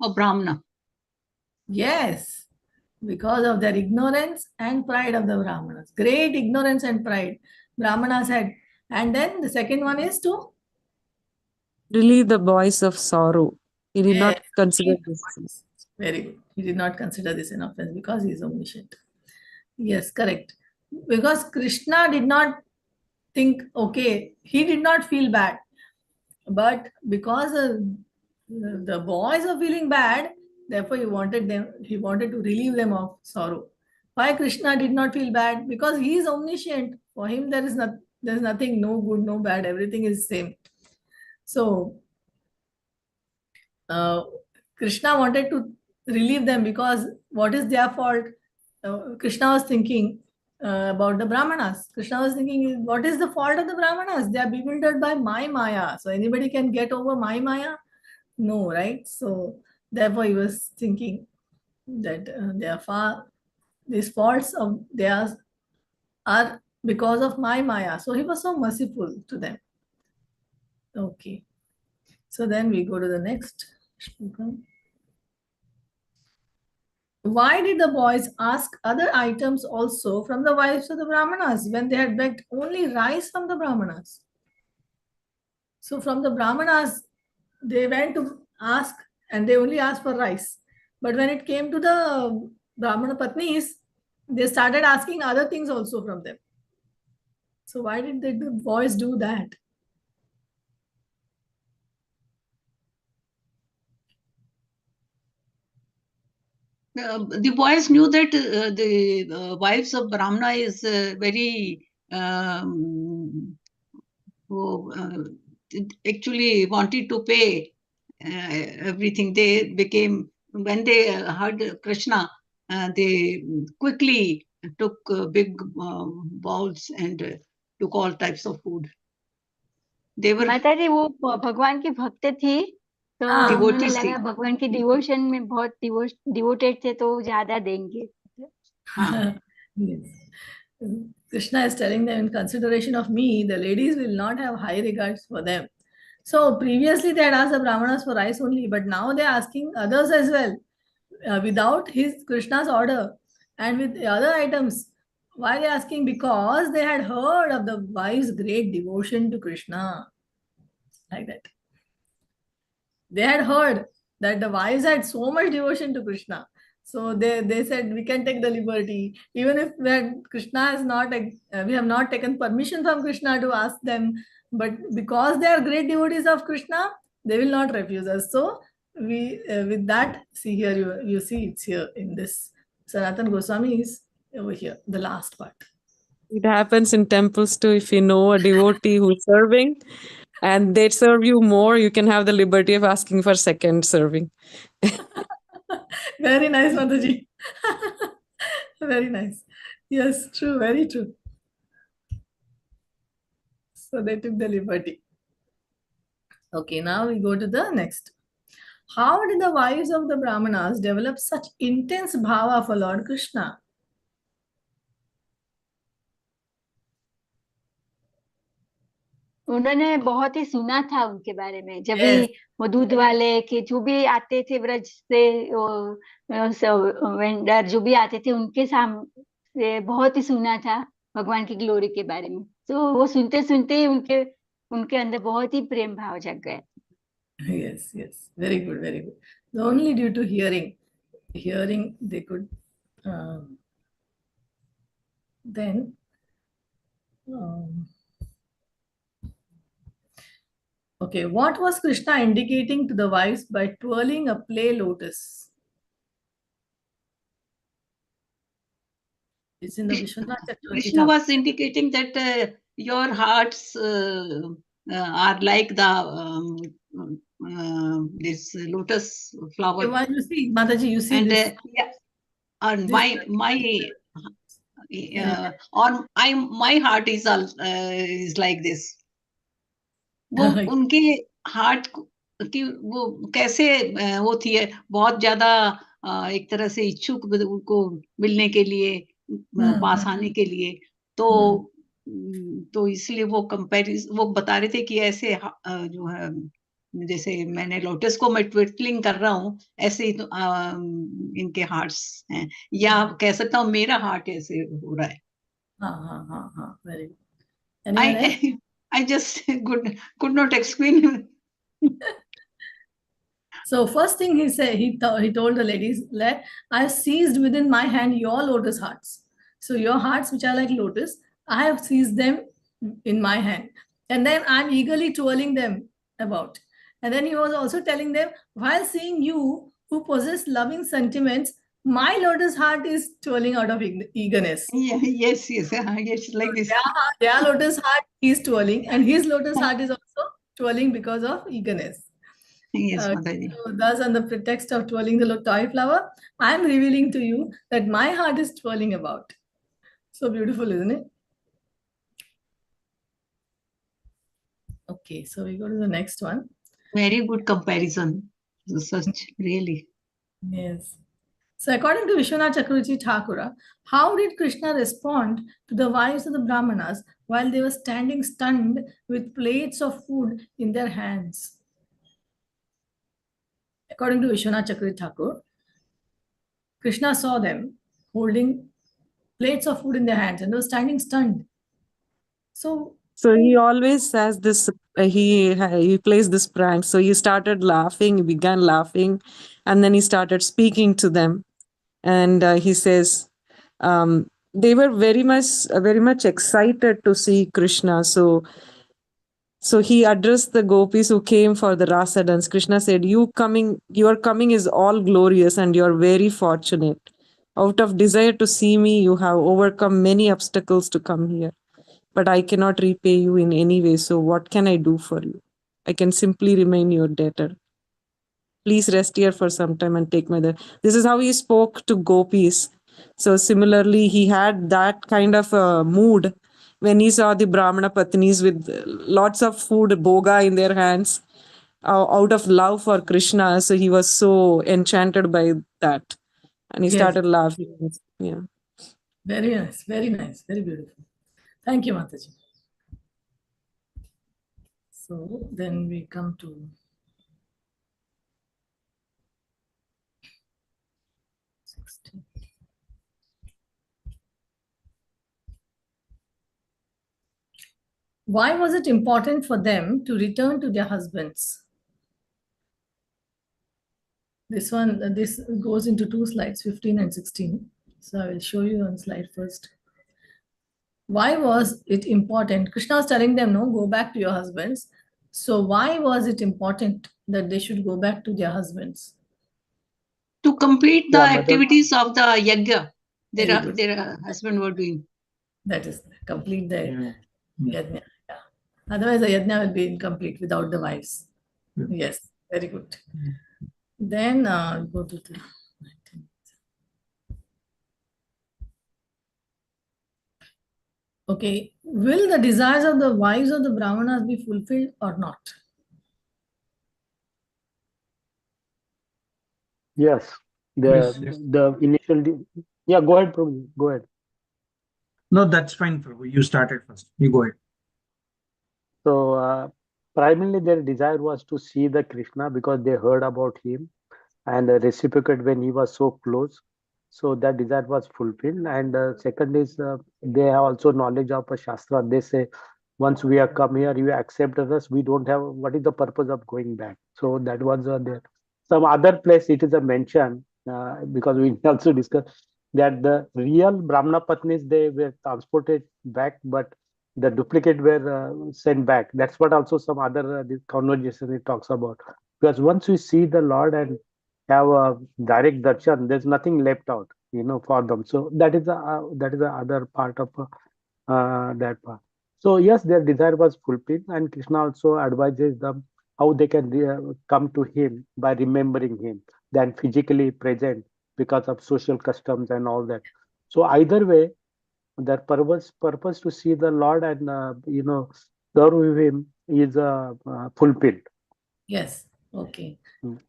of Brahmana. Yes, because of their ignorance and pride of the Brahmanas. Great ignorance and pride Brahmanas had. And then the second one is to Relieve the boys of sorrow. He did not yes, consider this. very good. He did not consider this an offense because he is omniscient. Yes, correct. Because Krishna did not think, okay, he did not feel bad. But because the boys are feeling bad, therefore he wanted to relieve them of sorrow. Why Krishna did not feel bad? Because he is omniscient. For him, there's nothing, no good, no bad, everything is same. So uh, Krishna wanted to relieve them because what is their fault? Krishna was thinking about the Brahmanas. Krishna was thinking, what is the fault of the Brahmanas? They are bewildered by my Maya. So anybody can get over my Maya? No, right? So therefore he was thinking that they are these faults of theirs are because of my Maya. So he was so merciful to them. Okay. So then we go to the next shloka. Why did the boys ask other items also from the wives of the Brahmanas when they had begged only rice from the Brahmanas? So from the Brahmanas, they went to ask and they only asked for rice. But when it came to the Brahmana Patnis, they started asking other things also from them. So why did the boys do that? The boys knew that the wives of Brahmana is very who actually wanted to pay everything. They became, when they heard Krishna, they quickly took big bowls and took all types of food. They were माता जी वो भगवान की भक्त थी, तो हाँ, उन्होंने devotees लगा थी. भगवान की डिवोशन में बहुत डिवोटेड थे तो ज्यादा देंगे. हाँ. yes. Krishna is telling them, in consideration of me, the ladies will not have high regards for them. So previously they had asked the Brahmanas for rice only, but now they are asking others as well, without his Krishna's order and with other items. Why they asking? Because they had heard of the wives' great devotion to Krishna. Like that. They had heard that the wives had so much devotion to Krishna. So they said, we can take the liberty. Even if Krishna has not, we have not taken permission from Krishna to ask them, but because they are great devotees of Krishna, they will not refuse us. So we, with that, see here, you see it's here in this. Sanatan Goswami is over here, the last part. It happens in temples too. If you know a devotee who's serving and they serve you more, you can have the liberty of asking for second serving. Very nice, Mataji. Very nice. Yes, true, very true. So they took the liberty. Okay, now we go to the next. How did the wives of the Brahmanas develop such intense bhava for Lord Krishna? उन्होंने बहुत ही सुना था उनके बारे में, जब Yes. भी वो दूध वाले के जो भी आते थे व्रज से, वेंडर जो भी आते थे उनके सामने बहुत ही सुना था भगवान की ग्लोरी के बारे में. तो वो सुनते सुनते ही उनके अंदर बहुत ही प्रेम भाव जग गया. Yes, yes. Very good, very good. Only due to hearing they could then okay, what was Krishna indicating to the wives by twirling a play lotus? It's in the Vishwanath Krishna was indicating that your hearts are like the this lotus flower. Okay, well, you see, Mataji, you see And this. yeah, and This- my heart is like this. वो उनके heart की वो कैसे वो थी, बहुत ज्यादा एक तरह से इच्छुक उनको मिलने के लिए, पास आने के लिए. तो इसलिए वो कंपैरिजन वो बता रहे थे कि ऐसे जो है जैसे मैंने लोटस को मैं ट्विटलिंग कर रहा हूँ, ऐसे ही तो इनके हार्ट्स हैं, या कह सकता हूँ मेरा हार्ट ऐसे हो रहा है. हाँ, very good. Anyone else? I just could not explain. So first thing he said, he told the ladies, like, I seized within my hand your lotus hearts. So your hearts, which are like lotus, I have seized them in my hand, and then I'm eagerly twirling them about. And then he was also telling them, while seeing you who possess loving sentiments, my lotus heart is twirling out of eagerness. Yeah, yes, like this. Their lotus heart is twirling, and his lotus heart is also twirling because of eagerness. Yes, Mataji. So thus, on the pretext of twirling the toy flower, I am revealing to you that my heart is twirling about. So beautiful, isn't it? Okay, so we go to the next one. Very good comparison. Such really. Yes. So according to Vishwanath Chakravarti Thakura, how did Krishna respond to the wives of the Brahmanas while they were standing stunned with plates of food in their hands? According to Vishwanath Chakravarti Thakur, Krishna saw them holding plates of food in their hands and they were standing stunned. So he always says this. He plays this prank. So he started laughing. He began laughing, and then he started speaking to them. And he says, they were very much excited to see Krishna. So he addressed the gopis who came for the rasa dance. Krishna said, your coming is all glorious, and you are very fortunate. Out of desire to see me, you have overcome many obstacles to come here. But I cannot repay you in any way. So what can I do for you? I can simply remain your debtor. Please rest here for some time and take my death. This is how he spoke to gopis. So similarly, he had that kind of mood when he saw the Brahmana Patnis with lots of food, boga in their hands, out of love for Krishna. So he was so enchanted by that. And he started laughing. Yeah. Very nice, very beautiful. Thank you, Mataji. So then we come to why was it important for them to return to their husbands? This goes into two slides, 15 and 16. So I will show you on slide first. Why was it important? Krishna was telling them, no, go back to your husbands. So why was it important that they should go back to their husbands? To complete the Yeah, activities of the yajna Very good. their husband were doing. That is, complete the yajna. Yeah. Otherwise, the yajna will be incomplete without the wives. Yes, very good. Then go to the. Okay, will the desires of the wives of the Brahmanas be fulfilled or not? Yes. Yes. The initial. Yeah, go ahead, Prabhu. Go ahead. No, that's fine, Prabhu. You started first. You go ahead. So primarily their desire was to see the Krishna because they heard about him and reciprocate when he was so close. So that desire was fulfilled. And second is they have also knowledge of a Shastra. They say, once we have come here, you accepted us. We don't have, what is the purpose of going back? So that was there. Some other place it is a mention because we also discussed that the real Brahmana Patnis, they were transported back, but the duplicate were sent back. That's what also some other this conversation it talks about. Because once we see the Lord and have a direct darshan, there's nothing left out, for them. So that is the other part of that part. So yes, their desire was fulfilled, and Krishna also advises them how they can come to him by remembering him than physically present because of social customs and all that. So either way, their purpose to see the Lord and serve him is fulfilled. Yes. Okay. Mm.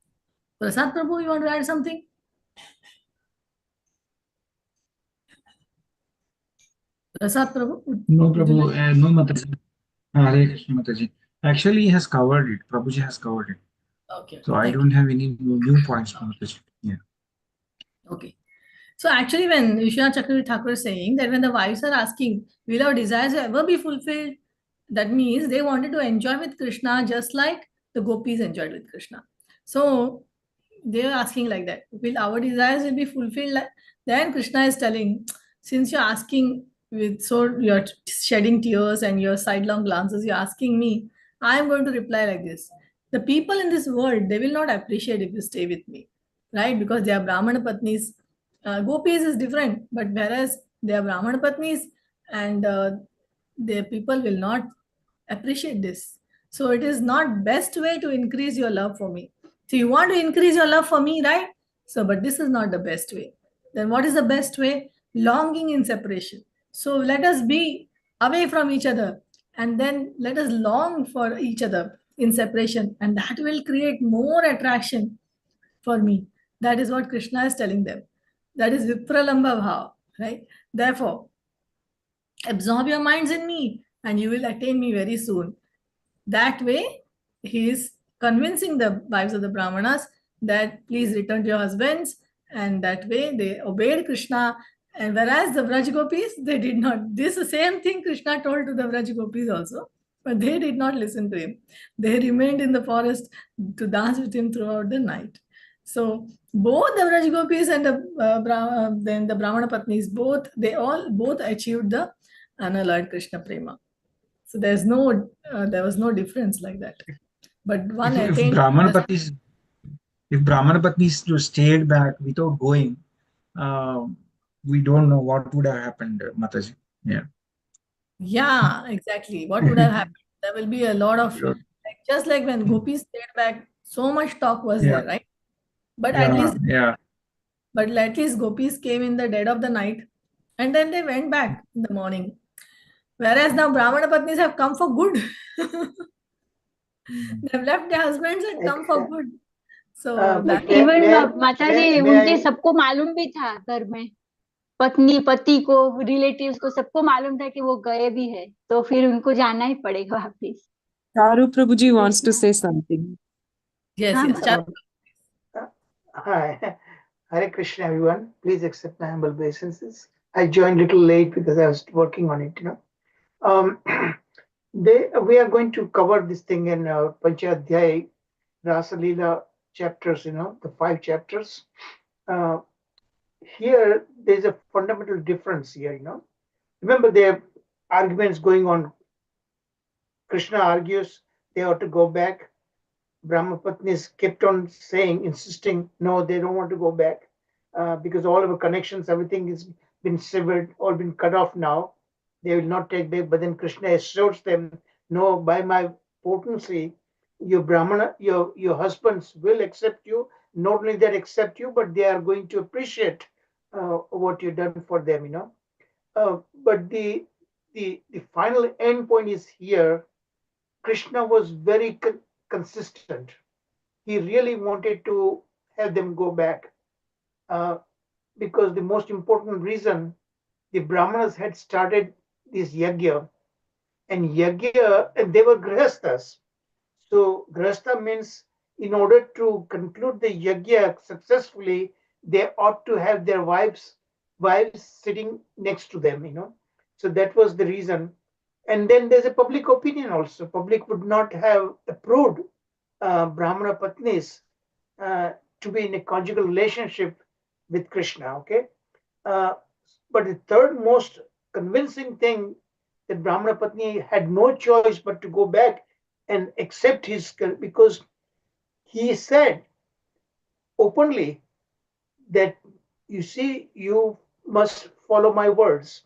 Prasad Prabhu, you want to add something? Prasad Prabhu? No, Prabhu. No, Mataji. Hare Krishna, Mataji. Actually, he has covered it. Prabhuji has covered it. Okay, So I thank don't have any new points from this. Yeah. you. Okay. So actually, when Vishwanath Chakravarti Thakur is saying that when the wives are asking, will our desires ever be fulfilled? That means they wanted to enjoy with Krishna just like the gopis enjoyed with Krishna. So they are asking like that, will our desires will be fulfilled? Then Krishna is telling, since you're asking with so you're shedding tears and your sidelong glances, you're asking me, I am going to reply like this. The people in this world, they will not appreciate if you stay with me, right? Because they are Brahmana Patnis. Gopis is different, but whereas they are Brahmana Patnis and the people will not appreciate this. So it is not best way to increase your love for me. So you want to increase your love for me, right? So, but this is not the best way. Then what is the best way? Longing in separation. So let us be away from each other and then let us long for each other in separation, and that will create more attraction for me. That is what Krishna is telling them. That is Vipralamba Bhav, right? Therefore, absorb your minds in me and you will attain me very soon. That way, he is convincing the wives of the Brahmanas that please return to your husbands, and that way they obeyed Krishna. And whereas the Vraj Gopis, they did not. This is the same thing Krishna told to the Vraj Gopis also, but they did not listen to him. They remained in the forest to dance with him throughout the night. So both the Vraj Gopis and then the Brahmana Patnis, both achieved the unalloyed Krishna prema. So there was no difference like that. But one If attained. Brahmana Patis, if Brahmana Patnis just stayed back without going, we don't know what would have happened, Mataji. Yeah. Yeah, exactly. What would have happened? There will be a lot of just like when gopis stayed back, so much talk was Yeah. there, right? But at Yeah. least, Yeah. but at least gopis came in the dead of the night, and then they went back in the morning. Whereas now Brahmana Patnis have come for good. They've left their husbands and come for good. So that even माता जी उनके सबको मालूम भी था घर में, पत्नी पति को, रिलेटिव्स को, सबको मालूम था कि वो गए भी है, तो फिर उनको जाना ही पड़ेगा वापिस. Charu Prabhuji wants to say something. yes, हाँ, yes. Charu. Hi, Hare Krishna, everyone. Please accept my humble obeisances. I joined a little late because I was working on it, we are going to cover this thing in Panchadhyay, Rasa Lila chapters, the 5 chapters. Here, there's a fundamental difference here, Remember, there are arguments going on. Krishna argues they ought to go back. Brahmapatnis kept on saying, insisting, no, they don't want to go back because all of our connections, everything has been severed, all been cut off now. They will not take back. But then Krishna assures them, no, by my potency, your Brahmana, your husbands will accept you. Not only that accept you, but they are going to appreciate what you've done for them, But the final end point is here. Krishna was very consistent. He really wanted to have them go back because the most important reason, the Brahmanas had started this yagya, and they were grihasthas. So grihastha means in order to conclude the yagya successfully, they ought to have their wives sitting next to them, So that was the reason. And then there's a public opinion also. Public would not have approved Brahmana Patnis to be in a conjugal relationship with Krishna, okay? But the third most convincing thing, that Brahmana Patni had no choice but to go back and accept his, because he said openly that, you see, you must follow my words,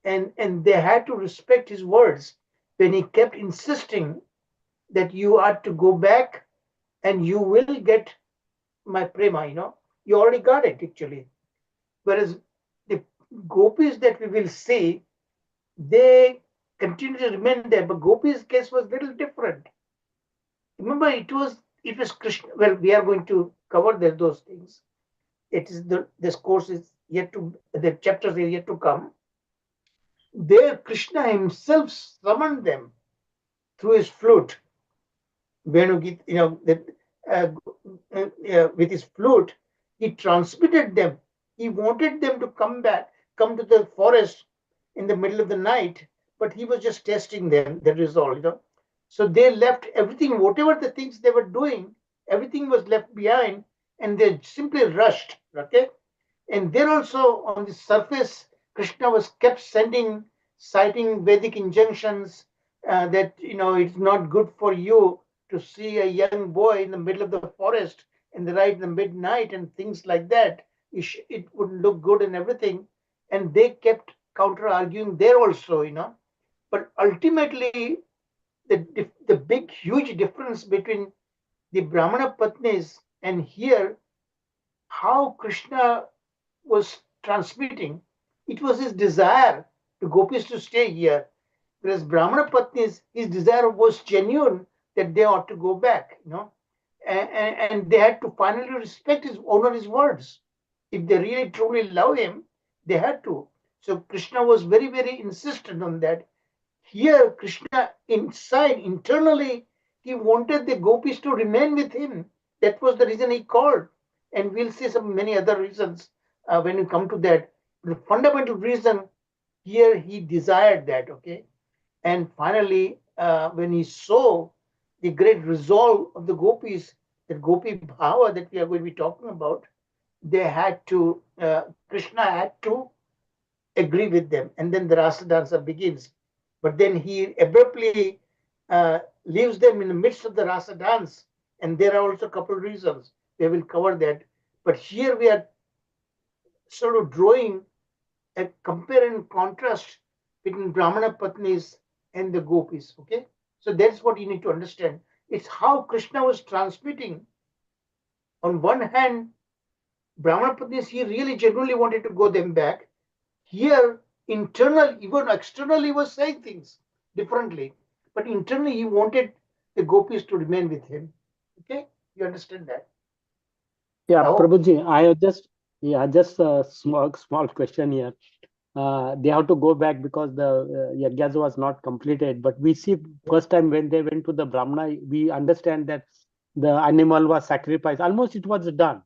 and they had to respect his words when he kept insisting that you are to go back and you will get my prema, you already got it actually. Whereas the gopis that we will see, they continue to remain there, but Gopi's case was a little different. Remember, it was Krishna. Well, we are going to cover those things. It is this course is yet to, the chapters are yet to come. There, Krishna himself summoned them through his flute, Venugit, with his flute, he transmitted them. He wanted them to come back, come to the forest in the middle of the night, but he was just testing them. That is all. So they left everything, whatever the things they were doing, everything was left behind, and they simply rushed. Okay, and then also on the surface, Krishna was kept citing Vedic injunctions that it's not good for you to see a young boy in the middle of the forest in the midnight and things like that. It wouldn't look good and everything, and they kept counter arguing there also. But ultimately, the big huge difference between the Brahmana Patnis and here, how Krishna was transmitting, it was his desire to gopis to stay here. Whereas Brahmana Patnis, his desire was genuine that they ought to go back. And they had to finally honor his words. If they really truly love him, they had to. So Krishna was very, very insistent on that. Here, Krishna internally, he wanted the gopis to remain with him. That was the reason he called. And we'll see many other reasons when we come to that. The fundamental reason here, he desired that, okay? And finally, when he saw the great resolve of the gopis, that gopi bhava that we are going to be talking about, Krishna had to agree with them. And then the Rasa dansa begins. But then he abruptly leaves them in the midst of the Rasa dance. And there are also a couple of reasons. We will cover that. But here we are sort of drawing a compare and contrast between Brahmana Patnis and the gopis. Okay? So that's what you need to understand. It's how Krishna was transmitting. On one hand, Brahmana Patnis, he really genuinely wanted to go them back. Here, internal, even externally, he was saying things differently. But internally, he wanted the gopis to remain with him. Okay? You understand that? Yeah, Prabhuji, I have just a small question here. They have to go back because the yajna was not completed. But we see first time when they went to the Brahmana, we understand that the animal was sacrificed. Almost it was done,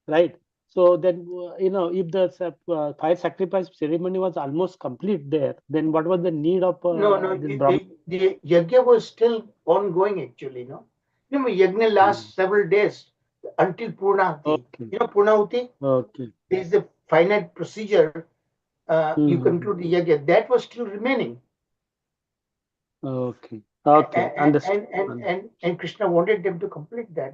right? So then, if the fire sacrifice ceremony was almost complete there, then what was the need of No, this Brahmana? the yajna was still ongoing actually, no? Yajna lasts several days until Purnahati. Okay. Purnahuti? Okay. There is a finite procedure. You conclude the yajna. That was still remaining. Okay. Okay. Understood. And Krishna wanted them to complete that.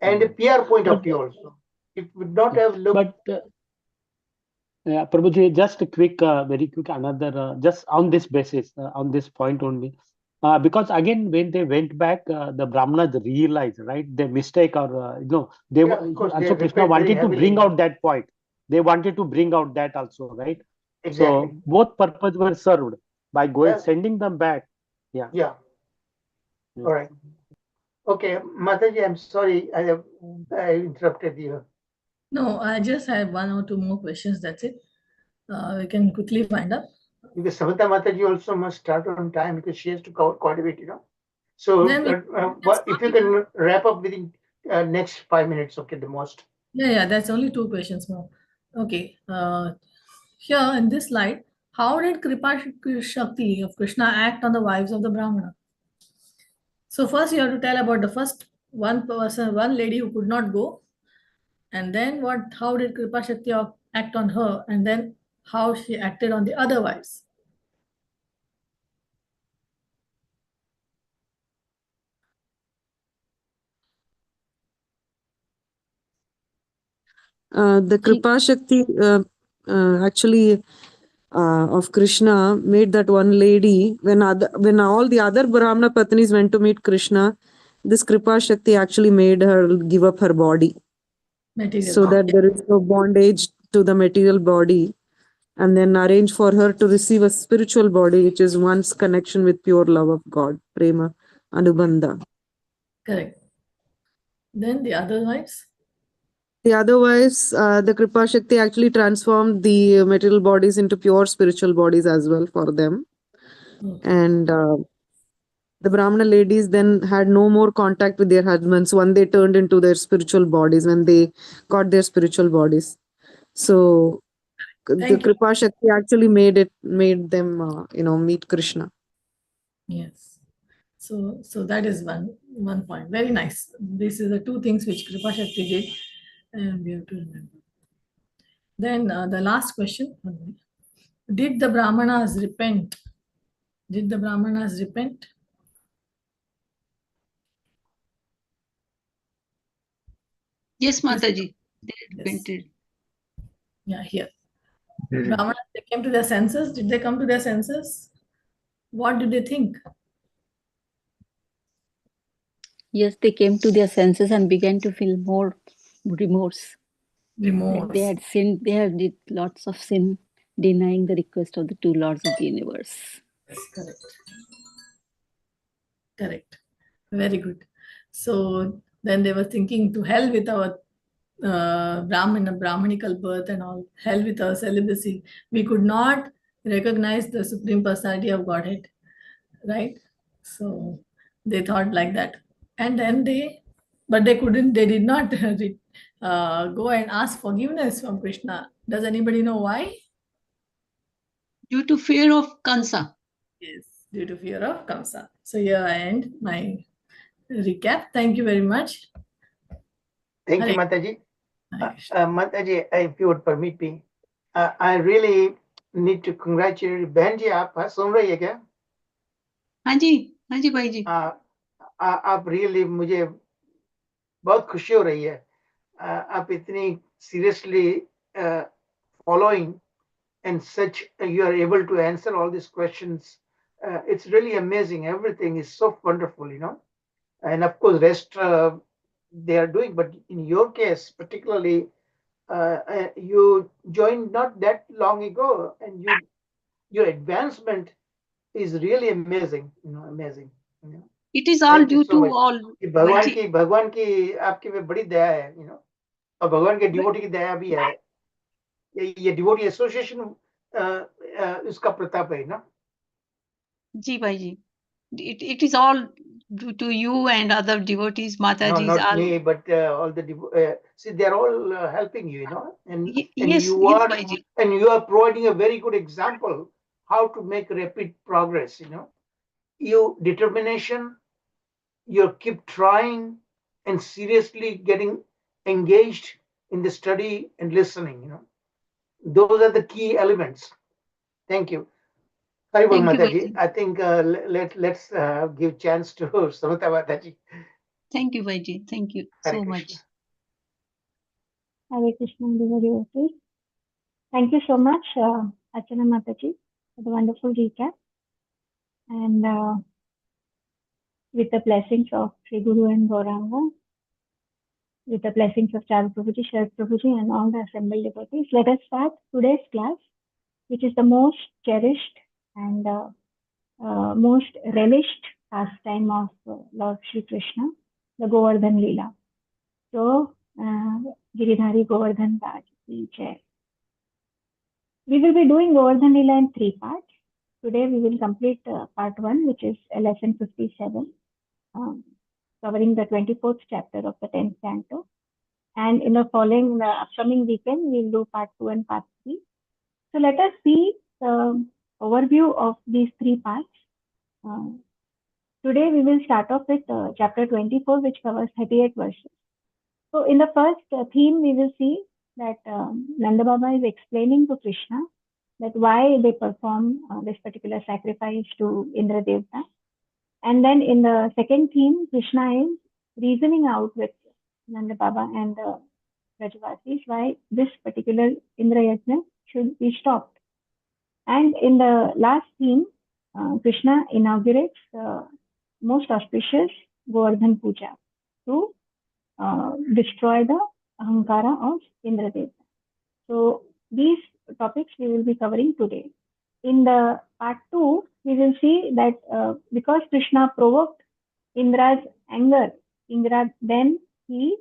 And a PR point of view also. It would not have looked. But Prabhuji, just a quick, very quick, another, just on this basis, on this point only. Because again, when they went back, the Brahmanas realized, right, their mistake, or they of course, also Krishna wanted to bring out that point. They wanted to bring out that also, right? Exactly. So both purposes were served by sending them back. Yeah. Yeah. All right. Okay, Mataji, I'm sorry, I interrupted you. No, I just have one or two more questions. That's it. We can quickly find out. Because Samantha Mataji also must start on time because she has to cover quite a bit. So, if you can wrap up within next 5 minutes, okay, the most. Yeah, that's only two questions more. Okay. Here in this slide, how did Kripa Shakti of Krishna act on the wives of the Brahmana? So first you have to tell about the first one lady who could not go, and then how did Kripa Shakti act on her, and then how she acted on the other wives. The Kripa Shakti actually of Krishna made that one lady, when all the other Brahmana Patnis went to meet Krishna, this Kripa Shakti actually made her give up her body. Material. So that there is no bondage to the material body, and then arrange for her to receive a spiritual body, which is one's connection with pure love of God, prema, anubandha. Correct. Then the other wives? The other wives, the Kripa Shakti actually transformed the material bodies into pure spiritual bodies as well for them. Okay. And the Brahmana ladies then had no more contact with their husbands when they turned into their spiritual bodies, when they got their spiritual bodies. So the Thank you. Kripa Shakti actually made them, meet Krishna. Yes. So that is one point. Very nice. This is the two things which Kripa Shakti did, and we have to remember. Then the last question: did the Brahmanas repent? Did the Brahmanas repent? Yes, Mataji. They Yes. repented. Yeah, here. They- Brahmanas, they came to their senses. Did they come to their senses? What did they think? Yes, they came to their senses and began to feel more remorse. Remorse. They had sinned, they had did lots of sin, denying the request of the two lords of the universe. Yes, correct. Correct. Very good. So then they were thinking, to hell with our Brahmanical birth and all, hell with our celibacy. We could not recognize the Supreme Personality of Godhead, right? So they thought like that. And then but they couldn't, they did not go and ask forgiveness from Krishna. Does anybody know why? Due to fear of Kansa. Yes, due to fear of Kamsa. So here I end my recap. Thank you very much. Thank you, Hare- Mataji. Hare Krishna. Mataji, if you would permit me, I really need to congratulate you. बहन जी आप सुन रही है क्या? हाँ जी भाई जी. आप really मुझे बहुत खुशी हो रही है. आप इतनी seriously following and such you are able to answer all these questions. It's really amazing. Everything is so wonderful, and of course rest they are doing, but in your case particularly, you joined not that long ago, and your advancement is really amazing. Amazing. It is all Thank you due so to much. all. कि Bhaji. भगवान की आपके पे बड़ी दया है, और भगवान के डिवोटी की दया भी है. ये डिवोटी एसोसिएशन उसका प्रताप है, जी भाई जी. It is all due to you and other devotees, No, Mataji's. not all. me, but all the see, they're all helping you, and Yes, you yes, are Bhaji. and you are providing a very good example how to make rapid progress. You determination, you keep trying and seriously getting engaged in the study and listening. Those are the key elements. Thank you. Haribol Thank you, Mataji. Bhaji. I think let's give chance to Samata Mataji. Thank you, Bhaji. Thank you Hare so Krishna. much. Hare Krishna, devotees. Thank you so much, Archana Mataji, for the wonderful recap. And with the blessings of Sri Guru and Gauranga, with the blessings of Charu Prabhuji, Sharad Prabhuji, and all the assembled devotees, let us start today's class, which is the most cherished and most relished pastime of Lord Sri Krishna, the Govardhan Lila. So, Giridhari Govardhan Raj ki jai. We will be doing Govardhan Lila in 3 parts. Today we will complete part 1, which is lesson 57, covering the 24th chapter of the 10th canto. And in the upcoming weekend, we'll do part 2 and part 3. So let us see the overview of these 3 parts. Today we will start off with chapter 24, which covers 38 verses. So in the first theme, we will see that Nanda Baba is explaining to Krishna that why they perform this particular sacrifice to Indra Devta. And then in the second theme, Krishna is reasoning out with Nanda Baba and the Brajavasis why this particular Indra Yajna should be stopped. And in the last theme, Krishna inaugurates the most auspicious Govardhan Puja to destroy the Ahankara of Indra Devta. So these topics we will be covering today. In the part 2, we will see that because Krishna provoked Indra's anger, then he,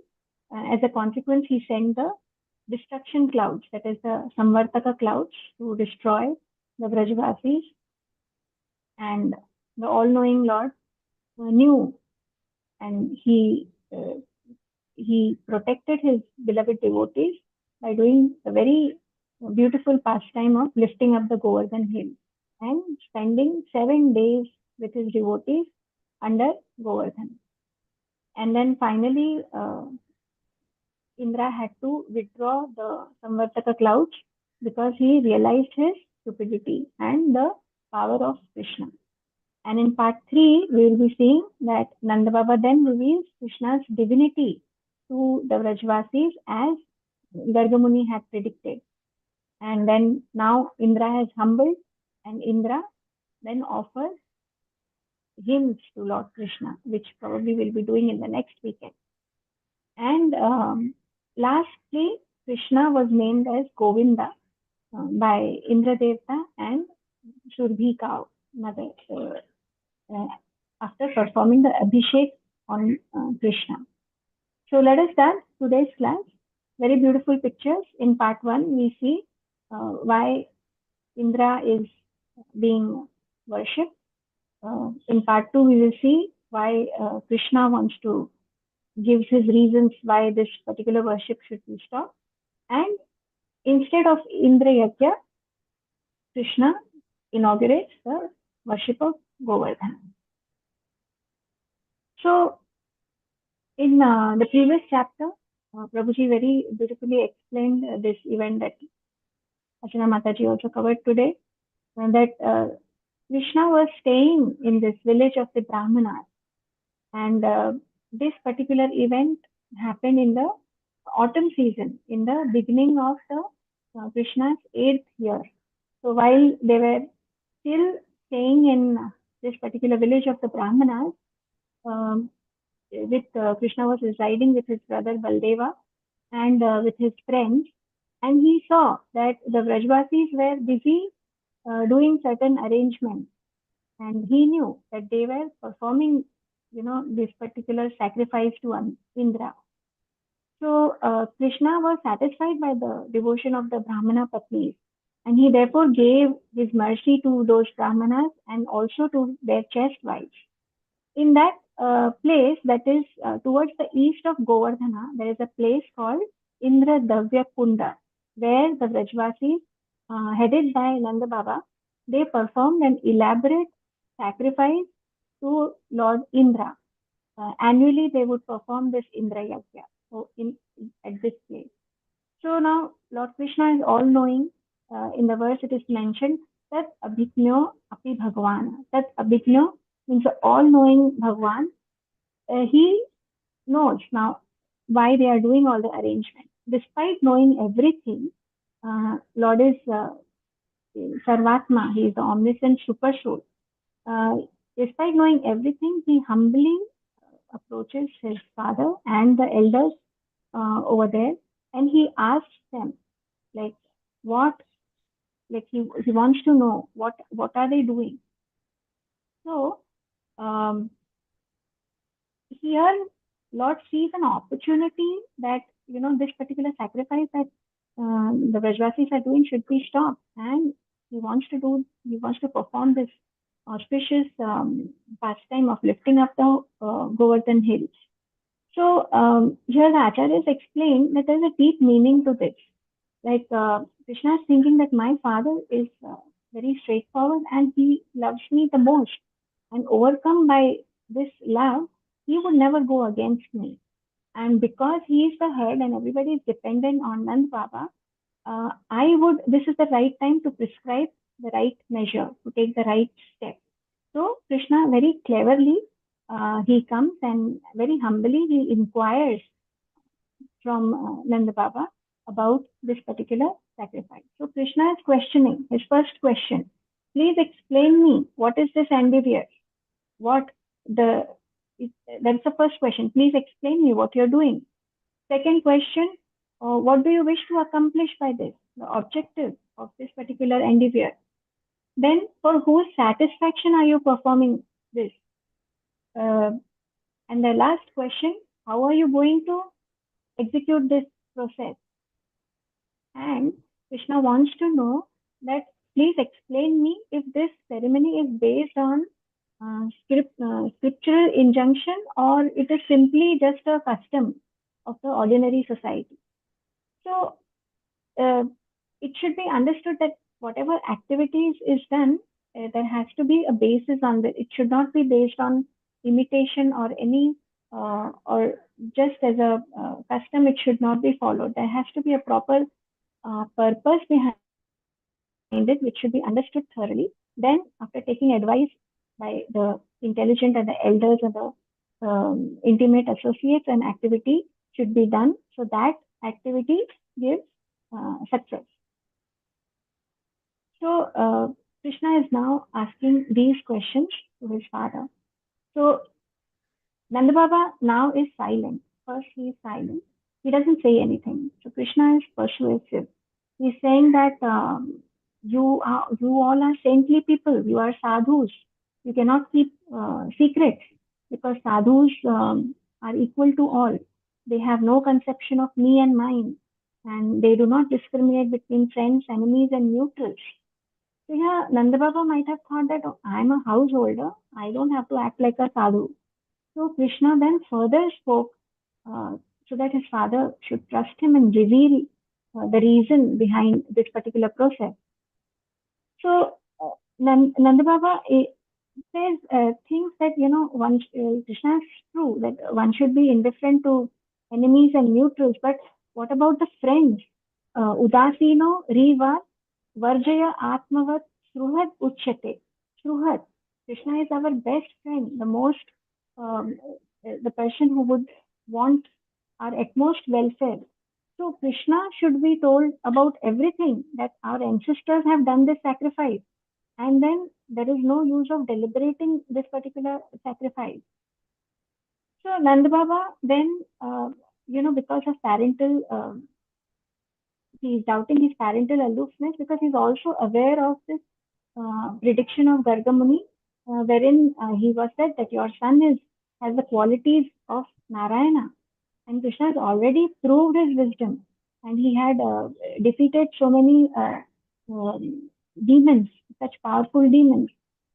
as a consequence, he sent the destruction clouds, that is the Samvartaka clouds, to destroy the Brajavasis. And the all-knowing Lord knew, and he protected his beloved devotees by doing a very beautiful pastime of lifting up the Govardhan hill and spending 7 days with his devotees under Govardhan. And then finally, Indra had to withdraw the Samvartaka clouds because he realized his stupidity and the power of Krishna. And in part 3, we will be seeing that Nanda Baba then reveals Krishna's divinity to the Vrajvasis as Gargamuni had predicted. And then now Indra has humbled, and Indra then offers hymns to Lord Krishna, which probably we'll be doing in the next weekend. And lastly, Krishna was named as Govinda by Indra Devta and Surbhi mother, after performing the Abhishek on Krishna. So let us start today's class. Very beautiful pictures. In part 1, we see why Indra is being worshipped. In part 2, we will see why Krishna wants to give his reasons why this particular worship should be stopped. And instead of Indra Yajna, Krishna inaugurates the worship of Govardhan. So, in the previous chapter, Prabhuji very beautifully explained this event that Ashana Mataji also covered today, that Krishna was staying in this village of the Brahmanas, and this particular event happened in the autumn season, in the beginning of the Krishna's 8th year. So while they were still staying in this particular village of the Brahmanas, with Krishna was residing with his brother Baldeva and with his friends, and he saw that the Vrajvasis were busy doing certain arrangements, and he knew that they were performing, this particular sacrifice to Indra. So Krishna was satisfied by the devotion of the Brahmana Patnis, and he therefore gave his mercy to those Brahmanas and also to their chaste wives. In that place that is towards the east of Govardhana, there is a place called Indra Davya Kunda, where the Vrajvasis, headed by Nanda Baba, they performed an elaborate sacrifice to Lord Indra. Annually, they would perform this Indra Yajna at this place. So now, Lord Krishna is all-knowing. In the verse, it is mentioned that Abhijno api Bhagavan. That Abhijno means all-knowing Bhagavan. He knows now why they are doing all the arrangements. Despite knowing everything, Lord is Sarvatma. He is the omniscient super soul. Despite knowing everything, he humbly approaches his father and the elders over there, and he asks them, like, what, like he wants to know what are they doing. So here Lord sees an opportunity that this particular sacrifice that the Vrajvasis are doing should be stopped, and he wants to perform this auspicious pastime of lifting up the Govardhan hills. So here the acharyas explain that there is a deep meaning to this. Like Krishna is thinking that my father is very straightforward and he loves me the most, and overcome by this love, he would never go against me. And because he is the head and everybody is dependent on Nand Baba, this is the right time to prescribe the right measure, to take the right step. So Krishna very cleverly, he comes and very humbly he inquires from Nanda Baba about this particular sacrifice. So Krishna is questioning, his first question, please explain me, what is this endeavor? That's the first question. Please explain me what you're doing. Second question, what do you wish to accomplish by this? The objective of this particular endeavor. Then, for whose satisfaction are you performing this? And the last question, how are you going to execute this process? And Krishna wants to know that please explain me if this ceremony is based on scriptural injunction, or it is simply just a custom of the ordinary society. So it should be understood that whatever activities is done, there has to be a basis on that. It should not be based on imitation or any or just as a custom. It should not be followed. There has to be a proper purpose behind it, which should be understood thoroughly. Then, after taking advice by the intelligent and the elders and the intimate associates, an activity should be done. So that activity gives success. So Krishna is now asking these questions to his father. So Nanda Baba now is silent. First he is silent. He doesn't say anything. So Krishna is persuasive. He's saying that you all are saintly people. You are sadhus. You cannot keep secrets, because sadhus are equal to all. They have no conception of me and mine, and they do not discriminate between friends, enemies, and neutrals. So yeah, Nanda Baba might have thought that, oh, I'm a householder. I don't have to act like a sadhu. So Krishna then further spoke so that his father should trust him and reveal the reason behind this particular process. So Nanda Baba says things that, Krishna is true, that one should be indifferent to enemies and neutrals. But what about the friends? Udasino riva varjaya atmavat sruhat uchyate. Sruhat. Krishna is our best friend, the person who would want our utmost welfare. So Krishna should be told about everything, that our ancestors have done this sacrifice, and then there is no use of deliberating this particular sacrifice. So Nanda Baba then, because of parental, he is doubting his parental aloofness, because he is also aware of this prediction of Garga Muni, wherein he was said that your son has the qualities of Narayana. And Krishna has already proved his wisdom, and he had defeated so many demons, such powerful demons.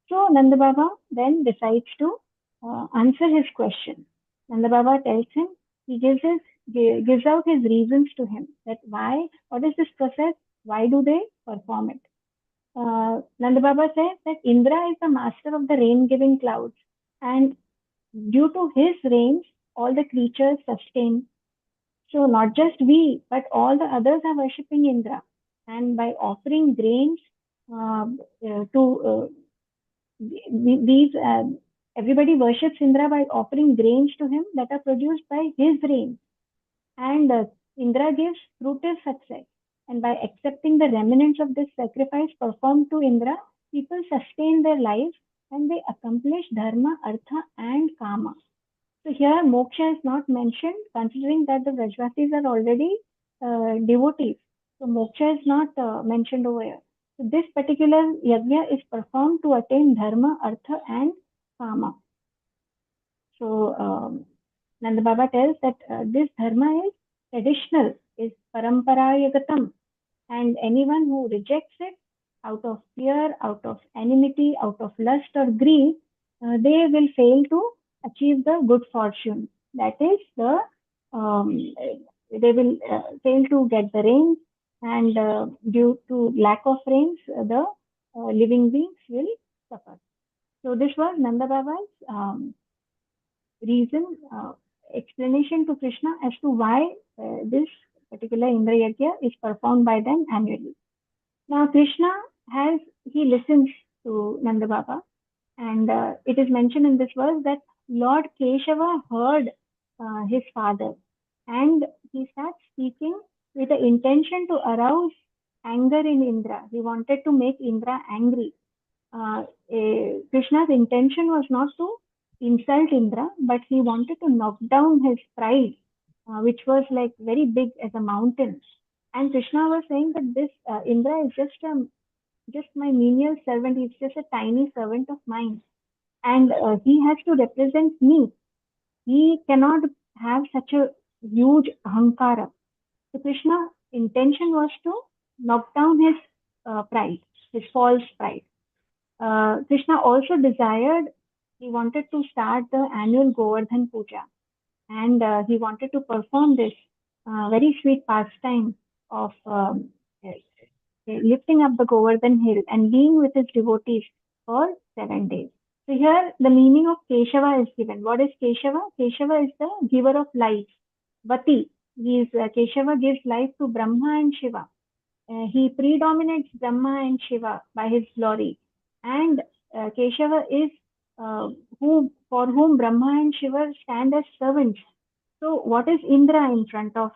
So Nanda Baba then decides to answer his question. Nanda Baba tells him, he gives out his reasons to him, that what is this process, why do they perform it? Nanda Baba says that Indra is the master of the rain-giving clouds, and due to his rains, all the creatures sustain. So not just we, but all the others are worshipping Indra. And by offering grains to these, everybody worships Indra by offering grains to him that are produced by his rain. And Indra gives fruitive success. And by accepting the remnants of this sacrifice performed to Indra, people sustain their lives and they accomplish dharma, artha, and kama. So here moksha is not mentioned, considering that the Vrajvasis are already devotees. So moksha is not mentioned over here. So this particular yajna is performed to attain dharma, artha, and kama. So Nanda Baba tells that this dharma is traditional, is paramparayagatam, and anyone who rejects it out of fear, out of enmity, out of lust or greed, they will fail to achieve the good fortune. That is, they will fail to get the rains, and due to lack of rains, the living beings will suffer. So this was Nanda Baba's explanation to Krishna as to why this particular Indra Yajna is performed by them annually. Now Krishna he listens to Nanda Baba, and it is mentioned in this verse that Lord Keshava heard his father, and he starts speaking with the intention to arouse anger in Indra. He wanted to make Indra angry. Krishna's intention was not to insult Indra, but he wanted to knock down his pride, which was like very big as a mountain. And Krishna was saying that this Indra is just my menial servant. He's just a tiny servant of mine, and he has to represent me. He cannot have such a huge ahankara. So Krishna's intention was to knock down his pride, his false pride. Krishna also desired he wanted to start the annual Govardhan Puja, and he wanted to perform this very sweet pastime of lifting up the Govardhan hill and being with his devotees for 7 days. So here the meaning of Keshava is given. What is Keshava? Keshava is the giver of life. Vati, Keshava gives life to Brahma and Shiva. He predominates Brahma and Shiva by his glory. And Keshava is for whom Brahma and Shiva stand as servants. So what is Indra in front of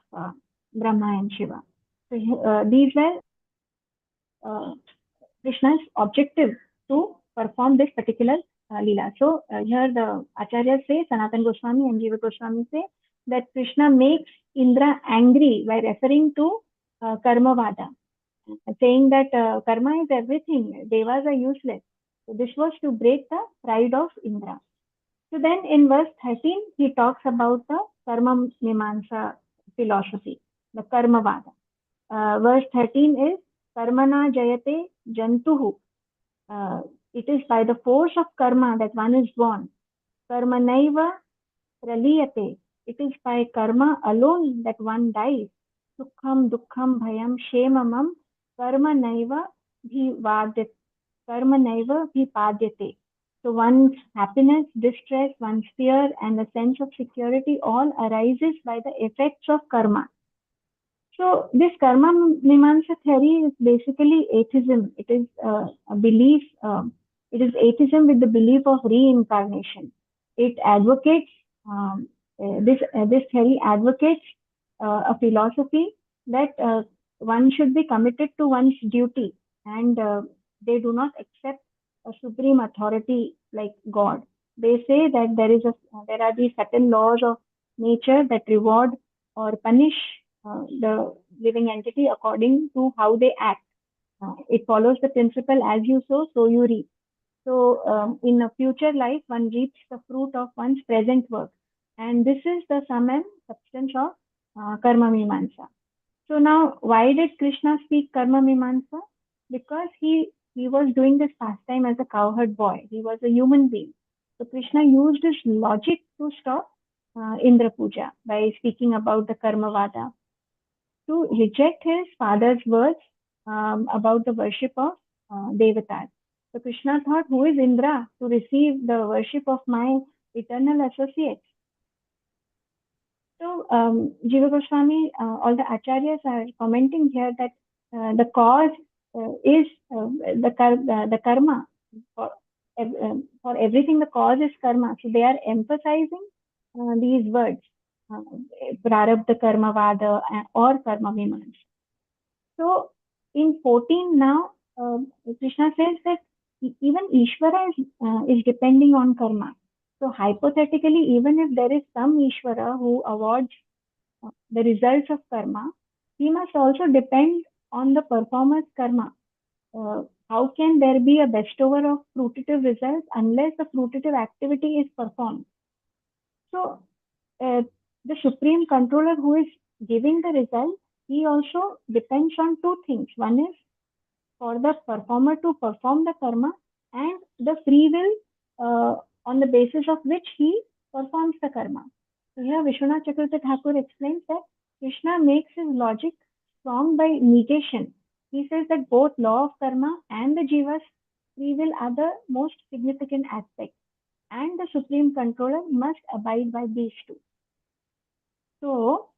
Brahma and Shiva? So these were Krishna's objective to perform this particular Leela. So here the Acharyas say, Sanatan Goswami and Jiva Goswami say that Krishna makes Indra angry by referring to Karmavada, saying that karma is everything, devas are useless. So this was to break the pride of Indra. So then in verse 13, he talks about the Karma Mimamsa philosophy, the Karmavada. Verse 13 is Karmana Jayate Jantuhu. It is by the force of karma that one is born. Karmanaiva Praliyate. It is by karma alone that one dies. Sukham, Dukkham, Bhayam, Shemamam, Karmanaiva Bhivadyate. Karmanaiva Bhipadyate. So one's happiness, distress, one's fear, and the sense of security all arises by the effects of karma. So this karma mimamsa theory is basically atheism. It is a belief. It is atheism with the belief of reincarnation. It advocates this theory advocates a philosophy that one should be committed to one's duty, and they do not accept a supreme authority like God. They say that there are these certain laws of nature that reward or punish the living entity according to how they act. It follows the principle as you sow, so you reap. So in a future life, one reaps the fruit of one's present work. And this is the sum and substance of Karma Mimamsa. So now, why did Krishna speak Karma Mimamsa? Because he was doing this pastime as a cowherd boy. He was a human being. So Krishna used his logic to stop Indra Puja by speaking about the Karmavada, to reject his father's words about the worship of Devatas. So Krishna thought, who is Indra to receive the worship of my eternal associates? So Jiva Goswami, all the acharyas are commenting here that the cause is the karma. For everything, the cause is karma. So they are emphasizing these words, prarabdha karma vada or karma mimamsa. So in 14 now, Krishna says that even Ishvara is depending on karma. So hypothetically, even if there is some Ishvara who awards the results of karma, he must also depend on the performer's karma. How can there be a bestower of fruitative results unless the fruitative activity is performed? So the supreme controller who is giving the result, he also depends on two things. One is for the performer to perform the karma, and the free will on the basis of which he performs the karma. So here Vishwanath Chakravarti Thakur explains that Krishna makes his logic strong by negation. He says that both law of karma and the jiva's free will are the most significant aspects, and the supreme controller must abide by these two. So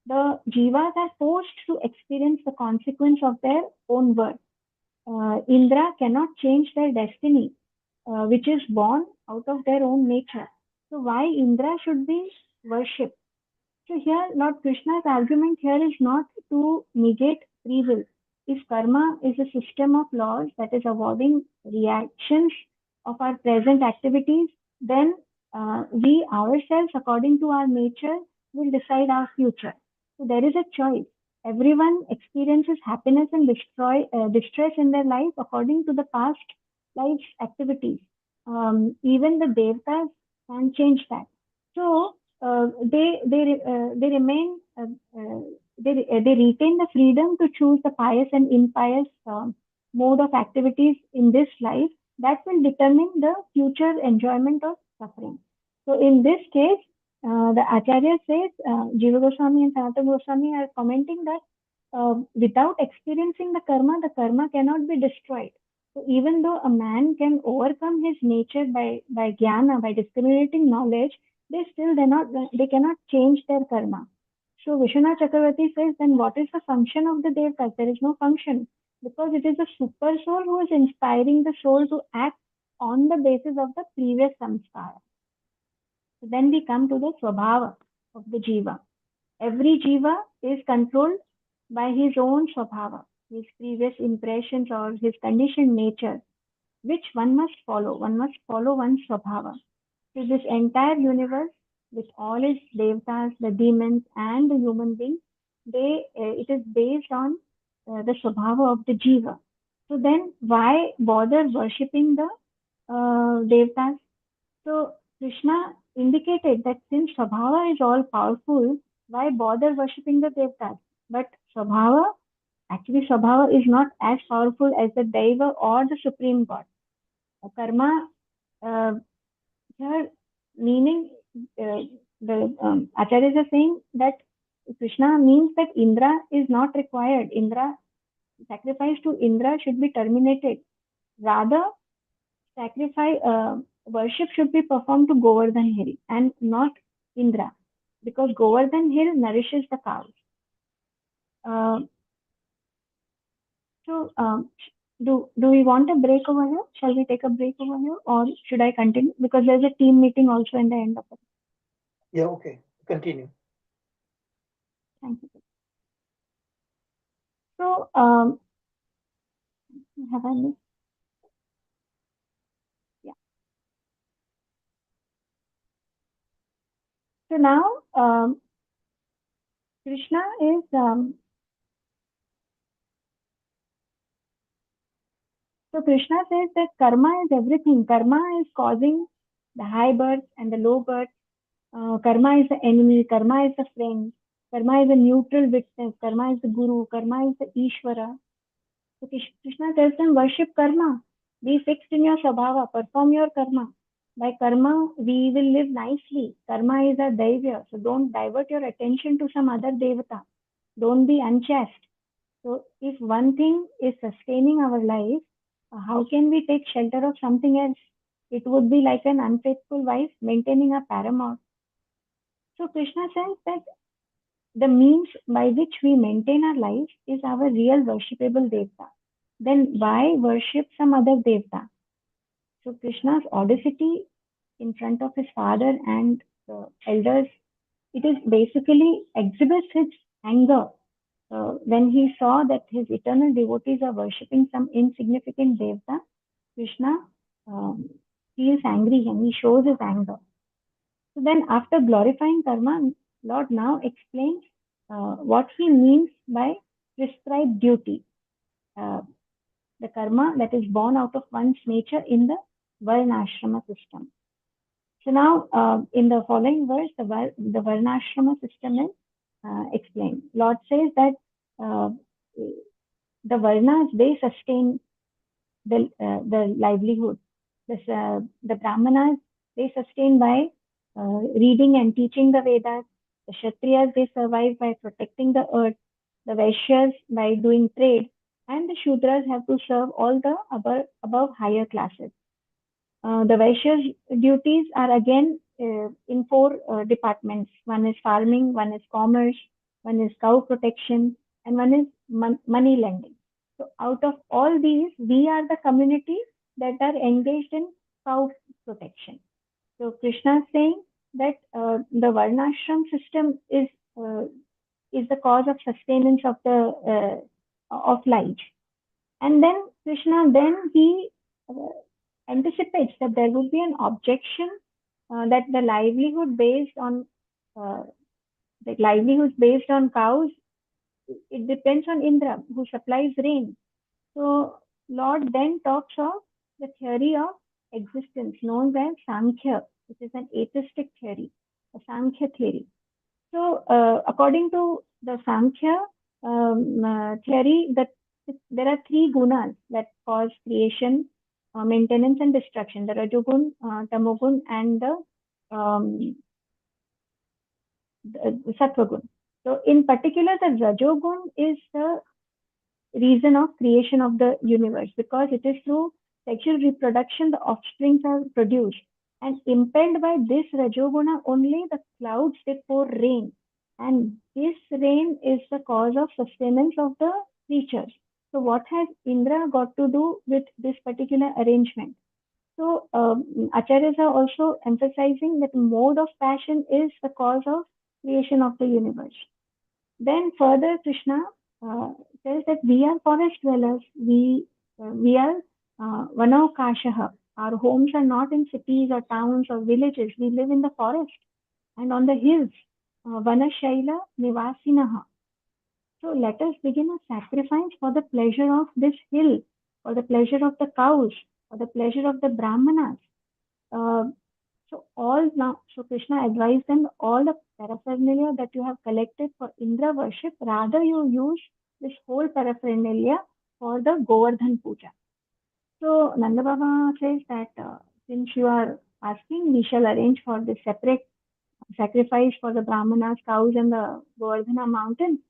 the jivas are forced to experience the consequence of their own work. Indra cannot change their destiny, which is born out of their own nature. So why Indra should be worshipped? So here Lord Krishna's argument here is not to negate free will. If karma is a system of laws that is awarding reactions of our present activities, then we ourselves, according to our nature, will decide our future. So there is a choice. Everyone experiences happiness and distress in their life according to the past life's activities. Even the devtas can change that. So they remain they retain the freedom to choose the pious and impious mode of activities in this life, that will determine the future enjoyment of suffering. So in this case, the Acharya says, Jiva Goswami and Sanatana Goswami are commenting that without experiencing the karma cannot be destroyed. So even though a man can overcome his nature by jnana, by discriminating knowledge, they cannot change their karma. So Vishwanath Chakravarti says, then what is the function of the devtas? There is no function, because it is the super soul who is inspiring the soul to act on the basis of the previous samskara. So then we come to the swabhava of the jiva. Every jiva is controlled by his own swabhava, his previous impressions or his conditioned nature, which one must follow. One must follow one's swabhava. So this entire universe, with all its devtas, the demons, and the human beings, it is based on the swabhava of the jiva. So then, why bother worshipping the devtas? So Krishna indicated that since swabhava is all powerful, why bother worshipping the devtas? But actually swabhava is not as powerful as the deva or the supreme god. Karma, here meaning the acharyas are saying that Krishna means that Indra is not required. Sacrifice to Indra should be terminated. Rather, worship should be performed to Govardhan Hill and not Indra, because Govardhan Hill nourishes the cows. Do we want a break over here? Shall we take a break over here, or should I continue? Because there's a team meeting also in the end of it. Yeah, okay. Continue. Thank you. So, have I missed? Yeah. So now, Krishna is so Krishna says that karma is everything. Karma is causing the high birth and the low birth. Karma is the enemy. Karma is the friend. Karma is a neutral witness. Karma is the guru. Karma is the Ishvara. So Krishna tells them, worship karma. Be fixed in your sabhava. Perform your karma. By karma, we will live nicely. Karma is our daivya. So don't divert your attention to some other devata. Don't be unchaste. So if one thing is sustaining our life, how can we take shelter of something else? It would be like an unfaithful wife maintaining a paramour. So Krishna says that the means by which we maintain our life is our real worshipable devta. Then why worship some other devta? So Krishna's audacity in front of his father and the elders, it is basically exhibits his anger when he saw that his eternal devotees are worshipping some insignificant devta. Krishna feels angry and he shows his anger. So then after glorifying karma, Lord now explains what he means by prescribed duty. The karma that is born out of one's nature in the Varnashrama system. So now in the following verse, the Varnashrama system is explained. Lord says that the Varnas, they sustain the livelihood. The Brahmanas, they sustain by reading and teaching the Vedas. The Kshatriyas, they survive by protecting the earth. The Vaishyas by doing trade. And the Shudras have to serve all the above higher classes. The Vaishyas' duties are again in four departments. One is farming, one is commerce, one is cow protection, and one is money lending. So out of all these, we are the community that are engaged in cow protection. So Krishna is saying that the Varnashram system is the cause of sustenance of the of life. And then Krishna, he anticipates that there would be an objection that the livelihood based on cows, it depends on Indra who supplies rain. So Lord then talks of the theory of existence known as Sankhya, which is an atheistic theory, a Sankhya theory. So according to the Sankhya theory, that there are three gunas that cause creation, maintenance and destruction, the Rajogun, Tamogun, and the Sattvagun. So in particular, the Rajogun is the reason of creation of the universe, because it is through sexual reproduction the offsprings are produced, and impelled by this Rajoguna only the clouds they pour rain, and this rain is the cause of sustenance of the creatures. So what has Indra got to do with this particular arrangement? So Acharyas are also emphasizing that mode of passion is the cause of creation of the universe. Then further Krishna says that we are forest dwellers. We are Vanokashaha. Our homes are not in cities or towns or villages. We live in the forest and on the hills. Vanashaila Nivasinaha. So let us begin a sacrifice for the pleasure of this hill, for the pleasure of the cows, for the pleasure of the Brahmanas. So Krishna advised them, all the paraphernalia that you have collected for Indra worship, rather you use this whole paraphernalia for the Govardhan Puja. So Nanda Baba says that since you are asking, we shall arrange for this separate sacrifice for the Brahmanas, cows, and the Govardhana mountain.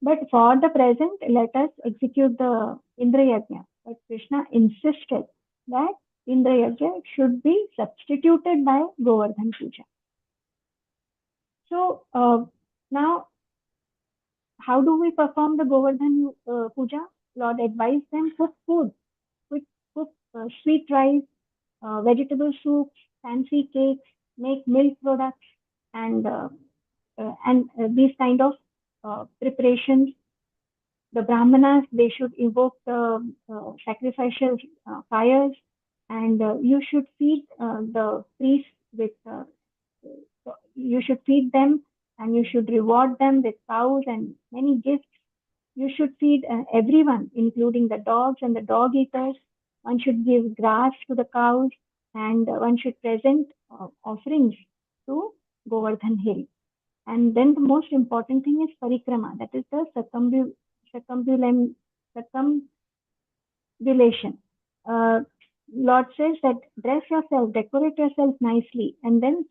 But for the present, let us execute the Indra Yajna. But Krishna insisted that Indra Yajna should be substituted by Govardhan Puja. So now, how do we perform the Govardhan Puja? Lord advised them, cook food, cook sweet rice, vegetable soups, fancy cakes, make milk products, and these kind of preparations. The Brahmanas, they should invoke the sacrificial fires, and you should feed the priests with, you should feed them, and you should reward them with cows and many gifts. You should feed everyone, including the dogs and the dog eaters. One should give grass to the cows, and one should present offerings to Govardhan Hill. And then the most important thing is parikrama, that is the circumambulation. Lord says that dress yourself, decorate yourself nicely, and then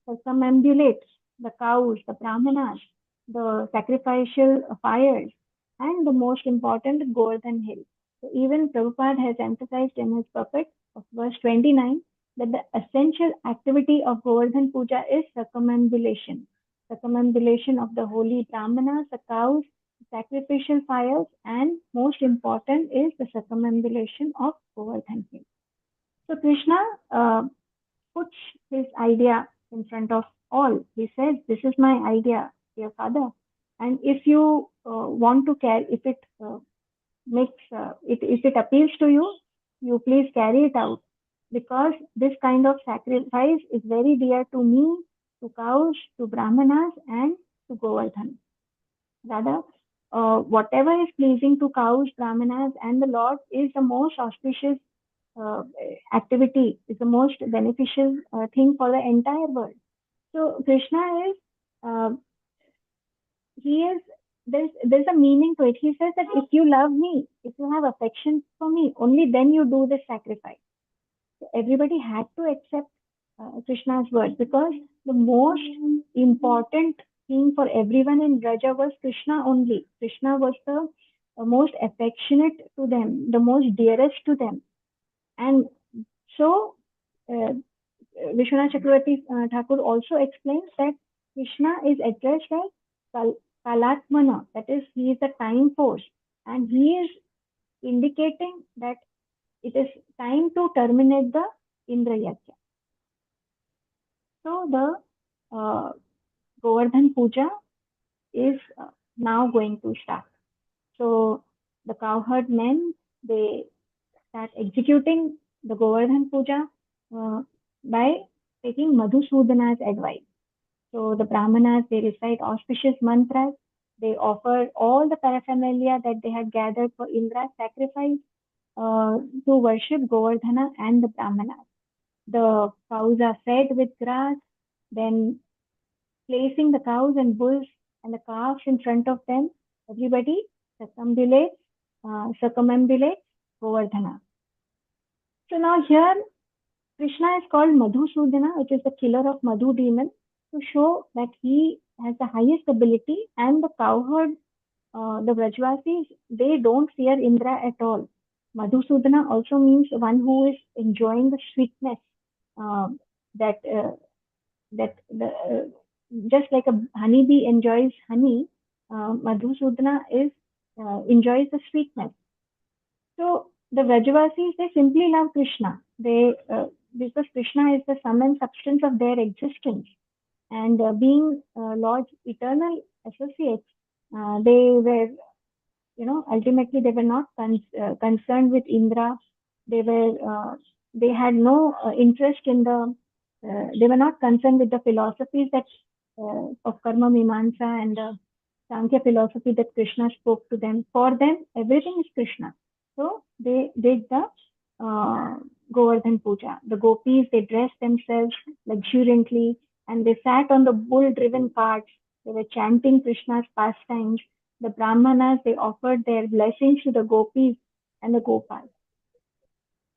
circumambulate the cows, the brahmanas, the sacrificial fires, and the most important, Govardhan Hill. So even Prabhupada has emphasized in his purport of verse 29 that the essential activity of Govardhan Puja is circumambulation of the holy brahmanas, the cows, sacrificial fires, and most important is the circumambulation of Govardhan Hill. So Krishna puts his idea in front of all. He says, "This is my idea, dear father, and if you want to carry, if it if it appeals to you, you please carry it out, because this kind of sacrifice is very dear to me, to cows, to brahmanas, and to Govardhan. Rather, whatever is pleasing to cows, brahmanas, and the Lord is the most auspicious activity, is the most beneficial thing for the entire world." So Krishna is, there's a meaning to it. He says that if you love me, if you have affection for me, only then you do this sacrifice. So everybody had to accept Krishna's words, because the most important thing for everyone in Braja was Krishna only. Krishna was the most affectionate to them, the most dearest to them. And so Vishwanath Chakravarti Thakur also explains that Krishna is addressed as Kalatmana, that is, he is the time force, and he is indicating that it is time to terminate the Indra Yajna. So the Govardhan Puja is now going to start. So the cowherd men, they start executing the Govardhan Puja by taking Madhusudana's advice. So the Brahmanas, they recite auspicious mantras. They offer all the paraphernalia that they had gathered for Indra's sacrifice to worship Govardhana and the Brahmanas. The cows are fed with grass, then placing the cows and bulls and the calves in front of them, everybody circumambulates Govardhana. So now here Krishna is called Madhusudana, which is the killer of Madhu demon, to show that he has the highest ability, and the cowherd, the Vrajvasis, they don't fear Indra at all. Madhusudana also means one who is enjoying the sweetness, uh, that that the just like a honeybee enjoys honey, Madhusudana is enjoys the sweetness. So the Vrajavasis, they simply love Krishna. They because Krishna is the sum and substance of their existence, and being Lord's eternal associates, they were, ultimately they were not concerned with Indra. They had no interest in they were not concerned with the philosophies that of Karma Mimamsa and Sankhya philosophy that Krishna spoke to them. For them, everything is Krishna. So they did the Govardhan Puja. The gopis, they dressed themselves luxuriantly, and they sat on the bull-driven carts. They were chanting Krishna's pastimes. The Brahmanas, they offered their blessings to the gopis and the Gopals.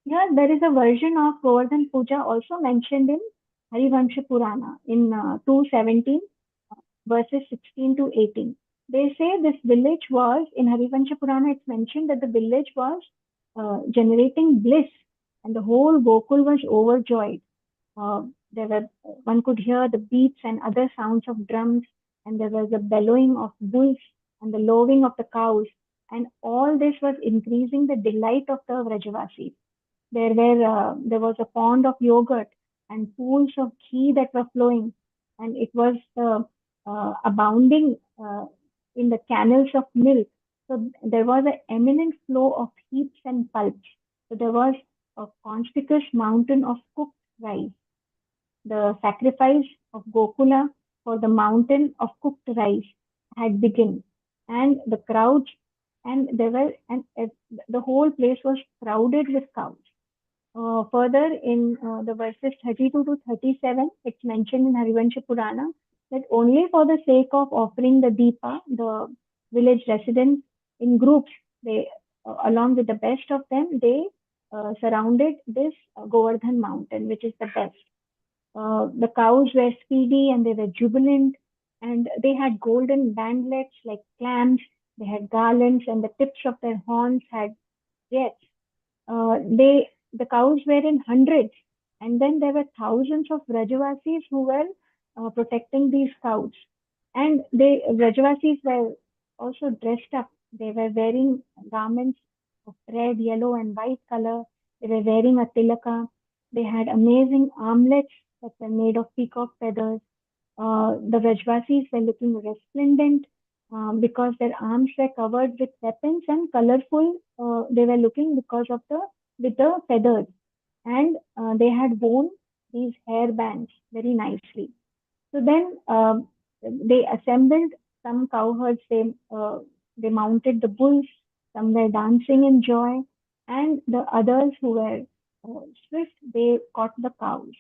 Here, there is a version of Govardhan Puja also mentioned in Harivansha Purana in 217, verses 16 to 18. They say this village was, in Harivansha Purana, it's mentioned that the village was generating bliss, and the whole Gokul was overjoyed. One could hear the beats and other sounds of drums, and there was a bellowing of bulls and the lowing of the cows, and all this was increasing the delight of the Vrajavasis. There was a pond of yogurt and pools of ghee that were flowing, and it was abounding in the canals of milk. So there was an eminent flow of heaps and pulps. So there was a conspicuous mountain of cooked rice. The sacrifice of Gokula for the mountain of cooked rice had begun, and the crowds, and the whole place was crowded with cows. Further, in the verses 32 to 37, it's mentioned in Harivansha Purana that only for the sake of offering the Deepa, the village residents in groups, they, along with the best of them, they surrounded this Govardhan mountain, which is the best. The cows were speedy and they were jubilant, and they had golden bandlets like clams. They had garlands, and the tips of their horns had jets. The cows were in hundreds, and then there were thousands of Vrajavasis who were protecting these cows. And Vrajavasis were also dressed up. They were wearing garments of red, yellow, and white color. They were wearing a tilaka. They had amazing armlets that were made of peacock feathers. The Vrajavasis were looking resplendent because their arms were covered with weapons, and colorful they were looking because of with the feathers. And they had worn these hair bands very nicely. So then they assembled some cowherds. They mounted the bulls. Some were dancing in joy, and the others who were swift, they caught the cows.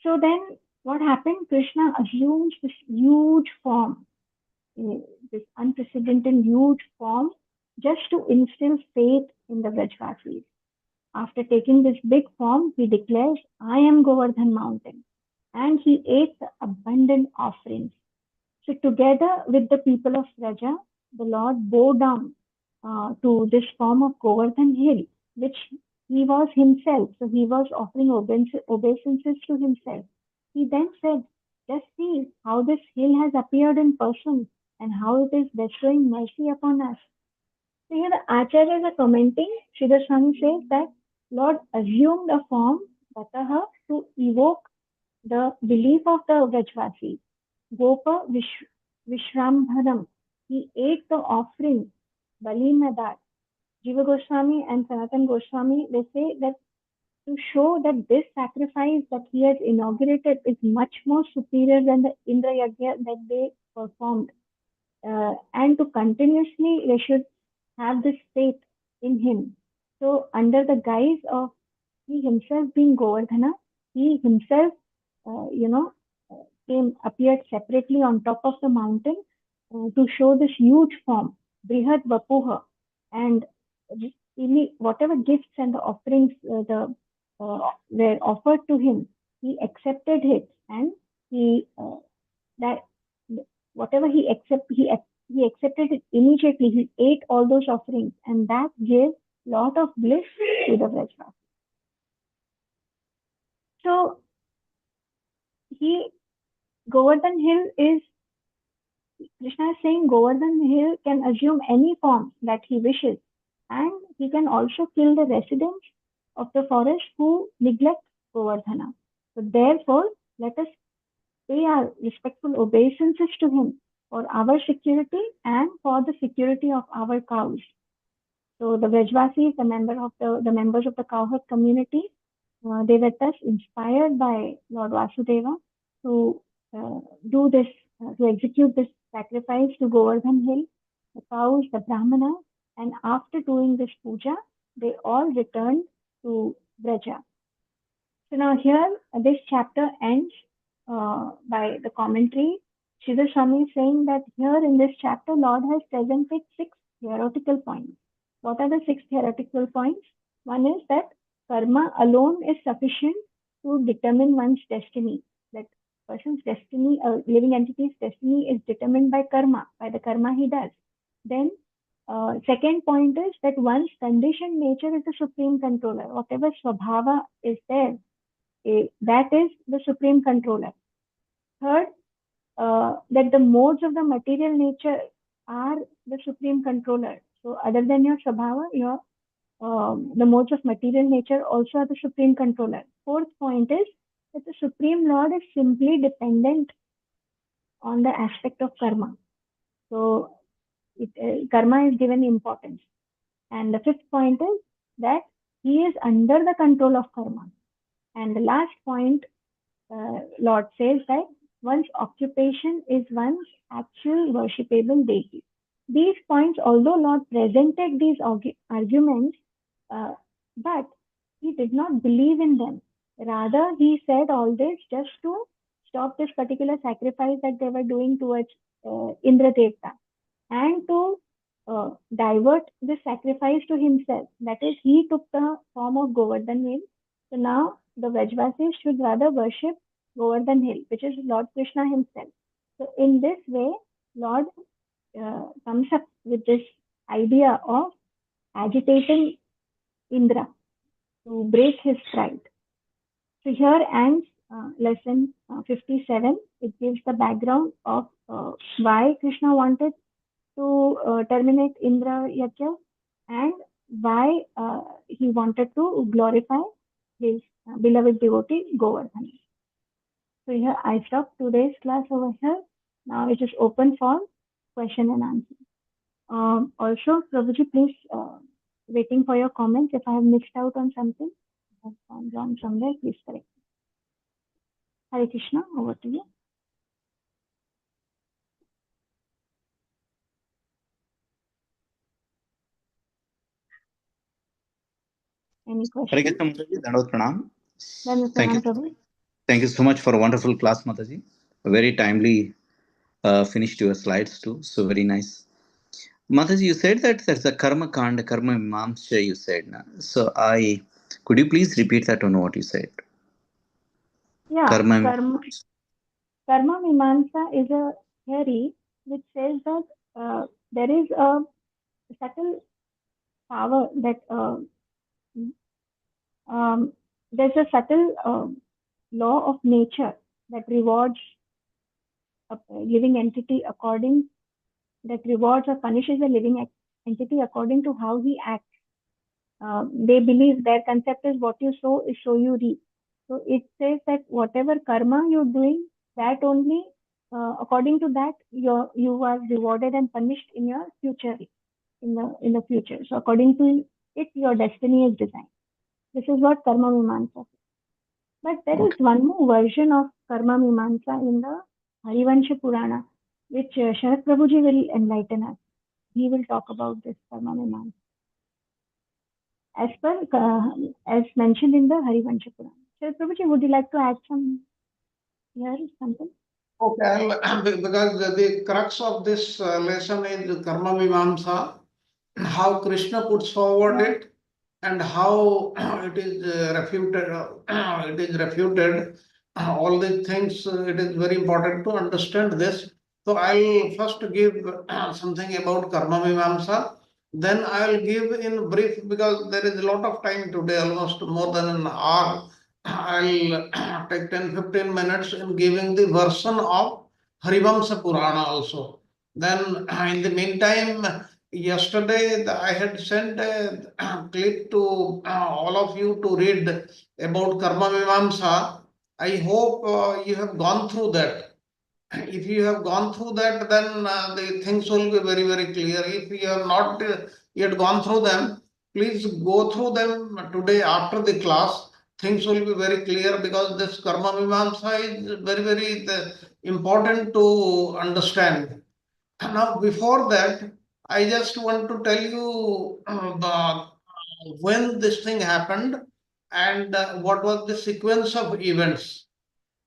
So then what happened? Krishna assumes this huge form, this unprecedented huge form, just to instill faith in the Vrajvasis. After taking this big form, he declares, I am Govardhan mountain. And he ate the abundant offerings. So together with the people of Vraja, the Lord bowed down to this form of Govardhan hill, which he was himself. So he was offering obeisances to himself. He then said, just see how this hill has appeared in person and how it is bestowing mercy upon us. So here the Acharyas are commenting. Sridhar Swami says that Lord assumed a form, Vataha, to evoke the belief of the Vrajvasis. Gopa Vishrambharam, he ate the offering, Bali Madar. Jiva Goswami and Sanatan Goswami, they say that to show that this sacrifice that he has inaugurated is much more superior than the Indra Yagya that they performed. And to continuously, they should have this faith in him. So under the guise of he himself being Govardhana, he himself, appeared separately on top of the mountain to show this huge form, Brihad Vapuha. And whatever gifts and the offerings were offered to him, he accepted it, and he that whatever he accepted it immediately. He ate all those offerings, and that gave lot of bliss to the Vrajvasi. So Govardhan Hill is, Krishna is saying Govardhan Hill can assume any form that he wishes, and he can also kill the residents of the forest who neglect Govardhana. So therefore, let us pay our respectful obeisances to him for our security and for the security of our cows. So the Vrajvasis, the members of the cowherd community, they were thus inspired by Lord Vasudeva to do this, to execute this sacrifice to Govardhan Hill, the cows, the brahmana, and after doing this puja, they all returned to Braja. So now here, this chapter ends by the commentary. Sridhar Swami is saying that here in this chapter, Lord has presented 6 theoretical points. What are the 6 theoretical points? One is that karma alone is sufficient to determine one's destiny. That person's destiny, a living entity's destiny is determined by karma, by the karma he does. Then second point is that one's conditioned nature is the supreme controller. Whatever swabhava is there, that is the supreme controller. Third, that the modes of the material nature are the supreme controller. So other than your swabhava, the modes of material nature also are the supreme controller. Fourth point is that the Supreme Lord is simply dependent on the aspect of karma. So karma is given importance. And the fifth point is that he is under the control of karma. And the last point, Lord says that one's occupation is one's actual worshipable deity. These points, although Lord presented these arguments, but he did not believe in them. Rather, he said all this just to stop this particular sacrifice that they were doing towards Indra Devta, and to divert the sacrifice to himself. That is, he took the form of Govardhan Hill. So now the Vrajvasis should rather worship Govardhan Hill, which is Lord Krishna himself. So in this way, Lord comes up with this idea of agitating Indra to break his pride. So here ends lesson 57. It gives the background of why Krishna wanted to terminate Indra Yajna and why he wanted to glorify his beloved devotee Govardhan. So here I stop today's class over here. Now it is open for question and answer. Also, Prabhuji, please, waiting for your comments. If I have missed out on something, I have gone wrong somewhere, please correct me. Hare Krishna, over to you. Any Hare questions? Krishna Mataji, Dandavata Pranam. Dandavata Thank Pranam, you. Prabhu. Thank you so much for a wonderful class, Mataji. Very timely finished your slides too. So very nice. Mataji, you said that there's a karma kanda, karma mimamsa, you said. Na? So could you please repeat that on what you said? Yeah, Karma. Karma Mimamsa is a theory which says that there is a subtle power that there's a subtle law of nature that rewards a living entity that rewards or punishes a living entity according to how he acts. They believe their concept is what you sow is so you reap. So it says that whatever karma you're doing, that only according to that you are rewarded and punished in your future, in the future. So according to it, your destiny is designed. This is what karma mimamsa is. But there is one more version of karma mimamsa in the Harivansha Purana, which Sharat Prabhuji will enlighten us. He will talk about this karma mimamsa. As mentioned in the Harivansha Purana. Sharat Prabhuji, would you like to add something? Okay, because the crux of this lesson is karma mimamsa. how Krishna puts forward it and how it is refuted. It is refuted. All these things. It is very important to understand this. So I'll first give something about Karma Mimamsa. Then I'll give in brief because there is a lot of time today, almost more than an hour. I'll take 10-15 minutes in giving the version of Harivamsa Purana also. Then in the meantime, yesterday I had sent a clip to all of you to read about Karma Mimamsa. I hope you have gone through that. If you have gone through that, then the things will be very, very clear. If you have not yet gone through them, please go through them today after the class. Things will be very clear because this Karma Mimamsa is very, very important to understand. Now, before that, I just want to tell you when this thing happened and what was the sequence of events.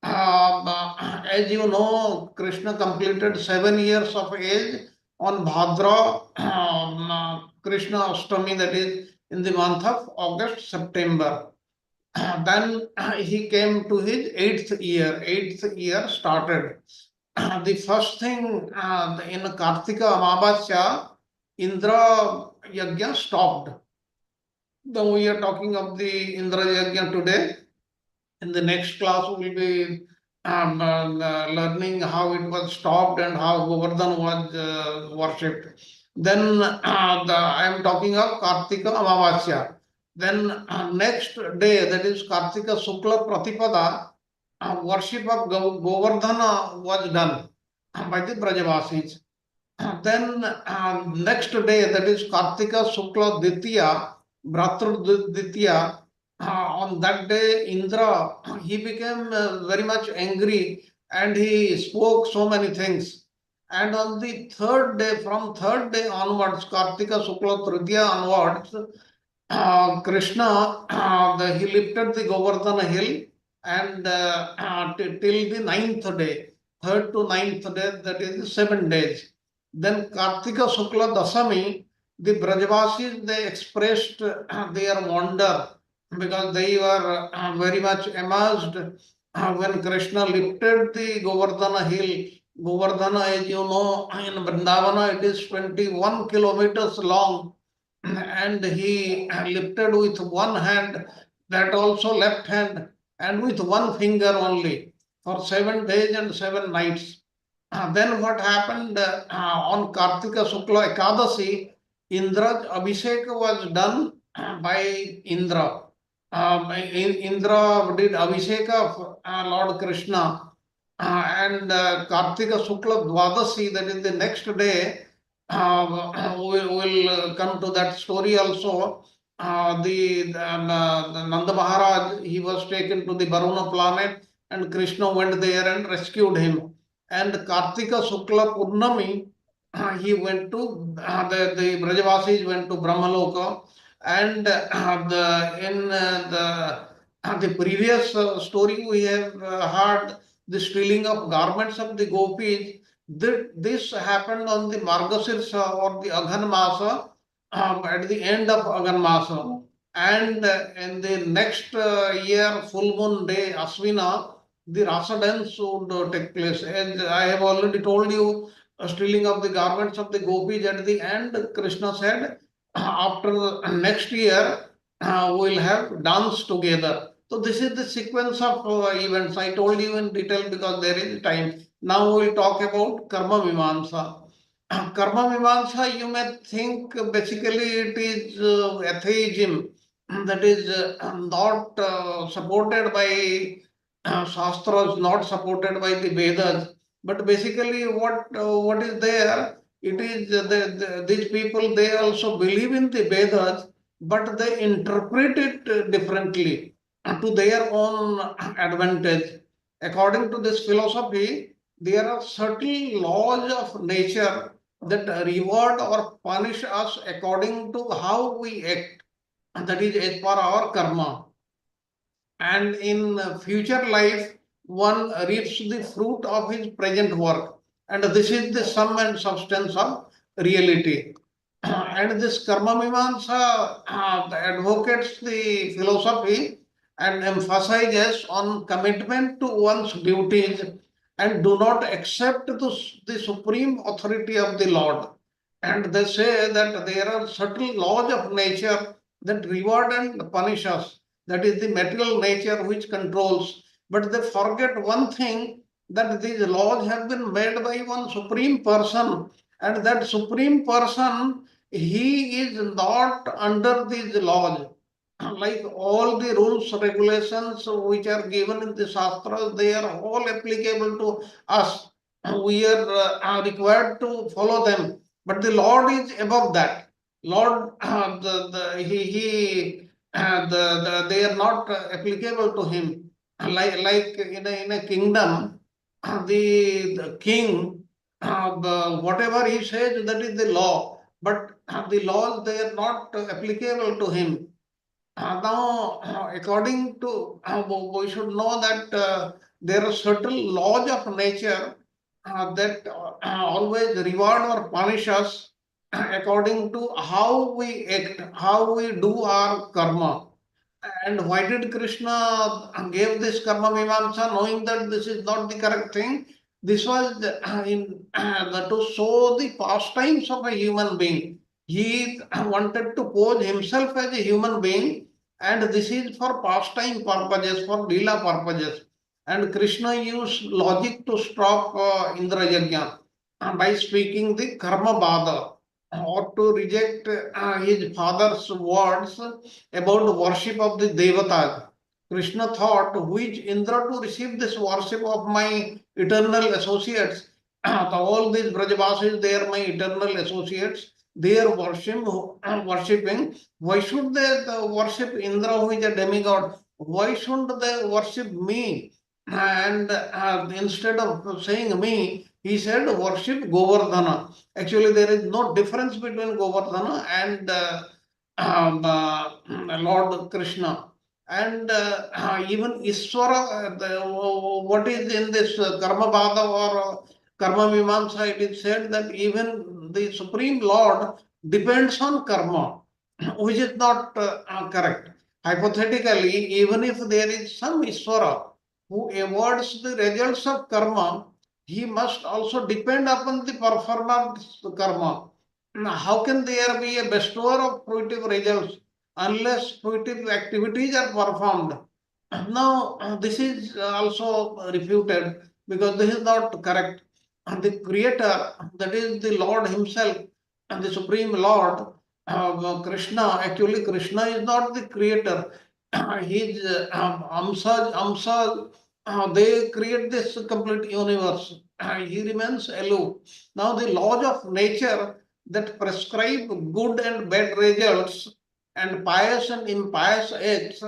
As you know, Krishna completed 7 years of age on Bhadra Krishna Ashtami, that is in the month of August, September. Then he came to his eighth year. Eighth year started. The first thing in Kartika Amavasya, Indra Yajna stopped. Now we are talking of the Indra Yajna today. In the next class, we will be learning how it was stopped and how Govardhan was worshipped. Then I am talking of Kartika Amavasya. Then next day, that is Kartika Sukla Pratipada, worship of Govardhana was done by the Brajavasis. Then next day, that is Kartika Sukla Ditya, Bhratru Ditya, on that day, Indra, he became very much angry and he spoke so many things. And on the third day, from third day onwards, Kartika Sukla Tritiya onwards, Krishna, he lifted the Govardhana hill and till the ninth day, third to ninth day, that is the 7 days. Then Kartika Sukla Dasami, the Brajavasis, they expressed their wonder because they were very much amazed when Krishna lifted the Govardhana hill. Govardhana, as you know, in Vrindavana, it is 21 kilometers long and he lifted with one hand, that also left hand, and with one finger only for 7 days and 7 nights. Then what happened on Kartika Sukla Ekadasi, Indra's Abhishek was done by Indra. Indra did Abhishek of Lord Krishna. And Kartika Sukla Dwadasi, that is the next day, we'll come to that story also. The Nanda Maharaj, he was taken to the Varuna planet and Krishna went there and rescued him. And Kartika Sukla Purnami, he went to, the Brajavasis went to Brahmaloka. And the previous story we have heard the stealing of garments of the gopis. This happened on the Margasirsa or the Aghan Masa at the end of Aghan Masa. And in the next year, full moon day, Asvina, the Rasa dance would take place. As I have already told you, stealing of the garments of the gopis at the end, Krishna said, after next year, we'll have dance together. So this is the sequence of events. I told you in detail because there is time. Now we'll talk about Karma Mimamsa. Karma Mimamsa, you may think basically it is atheism that is not supported by Shastras, not supported by the Vedas. But basically what is there, it is these people, they also believe in the Vedas, but they interpret it differently to their own advantage. According to this philosophy, there are certain laws of nature that reward or punish us according to how we act. That is as per our karma. And in future life, one reaps the fruit of his present work. And this is the sum and substance of reality. And this Karma Mimamsa advocates the philosophy and emphasizes on commitment to one's duties and do not accept the supreme authority of the Lord. And they say that there are certain laws of nature that reward and punish us. That is the material nature which controls. But they forget one thing, that these laws have been made by one supreme person, and that supreme person, he is not under these laws. Like all the rules, regulations which are given in the Shastras, they are all applicable to us. We are required to follow them. But the Lord is above that. Lord, they are not applicable to him. Like in a kingdom, the king, whatever he says, that is the law. But the laws, they are not applicable to him. Now, according to, we should know that there are certain laws of nature that always reward or punish us according to how we act, how we do our karma. And why did Krishna give this karma mimamsa, knowing that this is not the correct thing? This was to show the pastimes of a human being. He wanted to pose himself as a human being, and this is for pastime purposes, for Lila purposes. And Krishna used logic to stop Indra Yajna by speaking the karma bada, or to reject his father's words about worship of the Devatas. Krishna thought, which Indra to receive this worship of my eternal associates? All these Brajavasis, they are my eternal associates. They are worshipping. Why should they worship Indra, who is a demigod? Why shouldn't they worship me? And instead of saying me, he said worship Govardhana. Actually, there is no difference between Govardhana and Lord Krishna. And even Iswara, what is in this Karma Bada or Karma Mimamsa, it is said that even the Supreme Lord depends on karma, which is not correct. Hypothetically, even if there is some Iswara who awards the results of karma, he must also depend upon the performance karma. Now, how can there be a bestower of fruitive results unless fruitive activities are performed? Now, this is also refuted because this is not correct. And the Creator, that is the Lord Himself, and the Supreme Lord, Krishna, actually, Krishna is not the Creator. His Amsa, they create this complete universe. He remains aloof. Now, the laws of nature that prescribe good and bad results and pious and impious acts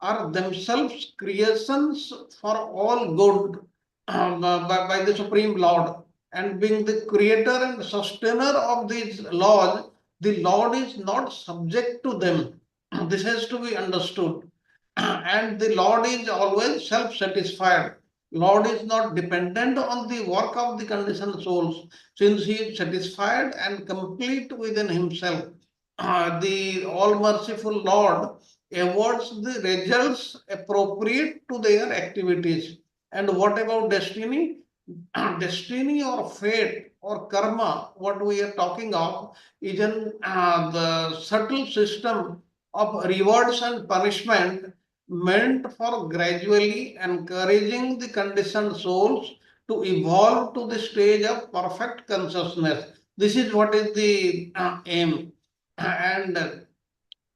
are themselves creations for all good by the Supreme Lord. And being the creator and sustainer of these laws, the Lord is not subject to them. This has to be understood. And the Lord is always self-satisfied. Lord is not dependent on the work of the conditioned souls, since he is satisfied and complete within himself. The all-merciful Lord awards the results appropriate to their activities. And what about destiny? Destiny or fate or karma, what we are talking of, is the subtle system of rewards and punishment meant for gradually encouraging the conditioned souls to evolve to the stage of perfect consciousness. This is what is the aim. And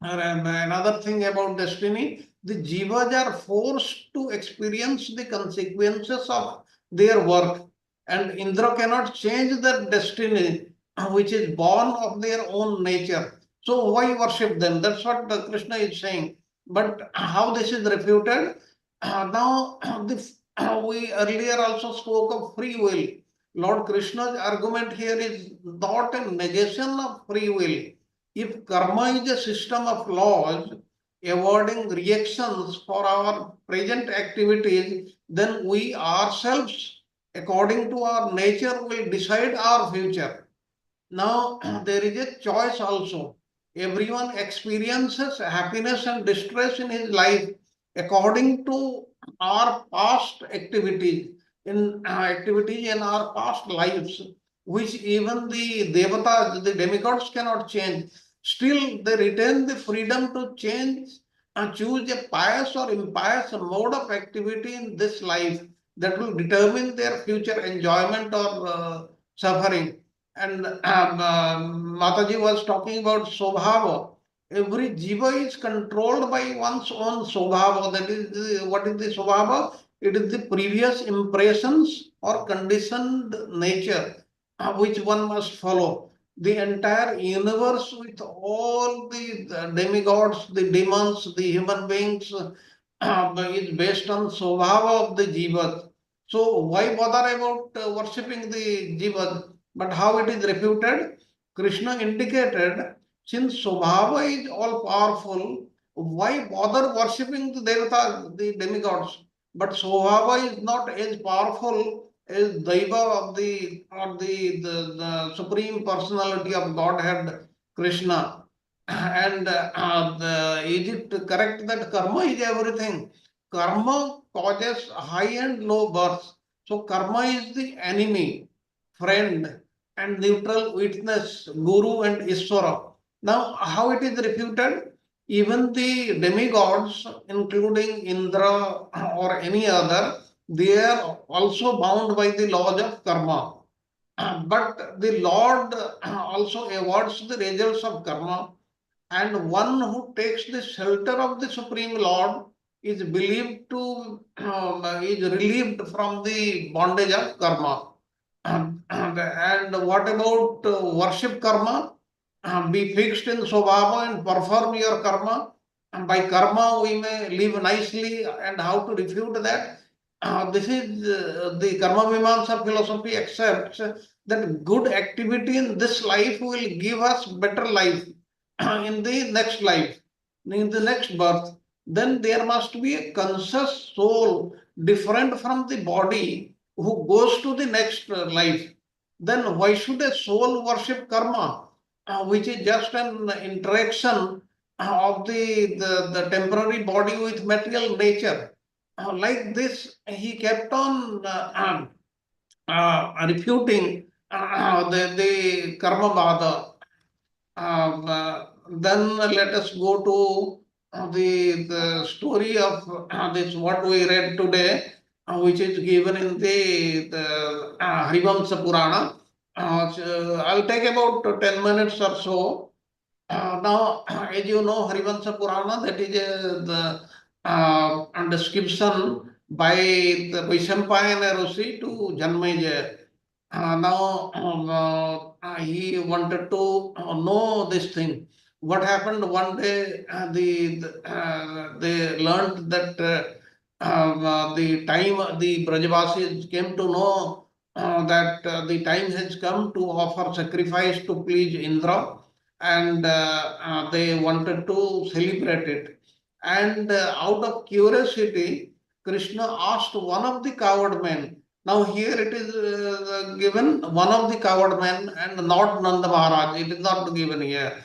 another thing about destiny, the jivas are forced to experience the consequences of their work, and Indra cannot change their destiny, which is born of their own nature. So why worship them? That's what Krishna is saying. But how this is refuted? Now, we earlier also spoke of free will. Lord Krishna's argument here is not a negation of free will. If karma is a system of laws awarding reactions for our present activities, then we ourselves, according to our nature, will decide our future. Now, there is a choice also. Everyone experiences happiness and distress in his life according to our past activities in our past lives, which even the devatas, the demigods cannot change. Still, they retain the freedom to change and choose a pious or impious mode of activity in this life that will determine their future enjoyment or suffering. And Mataji was talking about Sobhava. Every jiva is controlled by one's own Sobhava. That is, what is the Sobhava? It is the previous impressions or conditioned nature which one must follow. The entire universe with all the demigods, the demons, the human beings is based on Sobhava of the jiva. So why bother about worshipping the jiva? But how it is refuted? Krishna indicated, since Sobhava is all powerful, why bother worshipping the devatas, the demigods? But Sobhava is not as powerful as Daiva of the or the supreme personality of Godhead, Krishna. And is it correct that karma is everything? Karma causes high and low births. So karma is the enemy, friend, and neutral witness, Guru and Iswara. Now, how it is refuted? Even the demigods, including Indra or any other, they are also bound by the laws of karma. But the Lord also awards the results of karma, and one who takes the shelter of the Supreme Lord is believed to is relieved from the bondage of karma. And what about worship karma? Be fixed in Swabhava and perform your karma. And by karma, we may live nicely. And how to refute that? This is the Karma Mimamsa philosophy accepts that good activity in this life will give us better life in the next life, in the next birth. Then there must be a conscious soul different from the body who goes to the next life. Then why should a soul worship karma, which is just an interaction of the temporary body with material nature? Like this, he kept on refuting the karma bada. Then let us go to the story of this what we read today, which is given in the Harivamsa Purana. I'll take about 10 minutes or so. Now, as you know, Harivansa Purana, that is a description by the Vaishampayana Rishi to Janmeja. Now, he wanted to know this thing. What happened one day, they learned that the time the Brajavasis came to know that the time has come to offer sacrifice to please Indra, and they wanted to celebrate it. And out of curiosity, Krishna asked one of the coward men. Now here it is given one of the coward men and not Nanda Maharaj. It is not given here.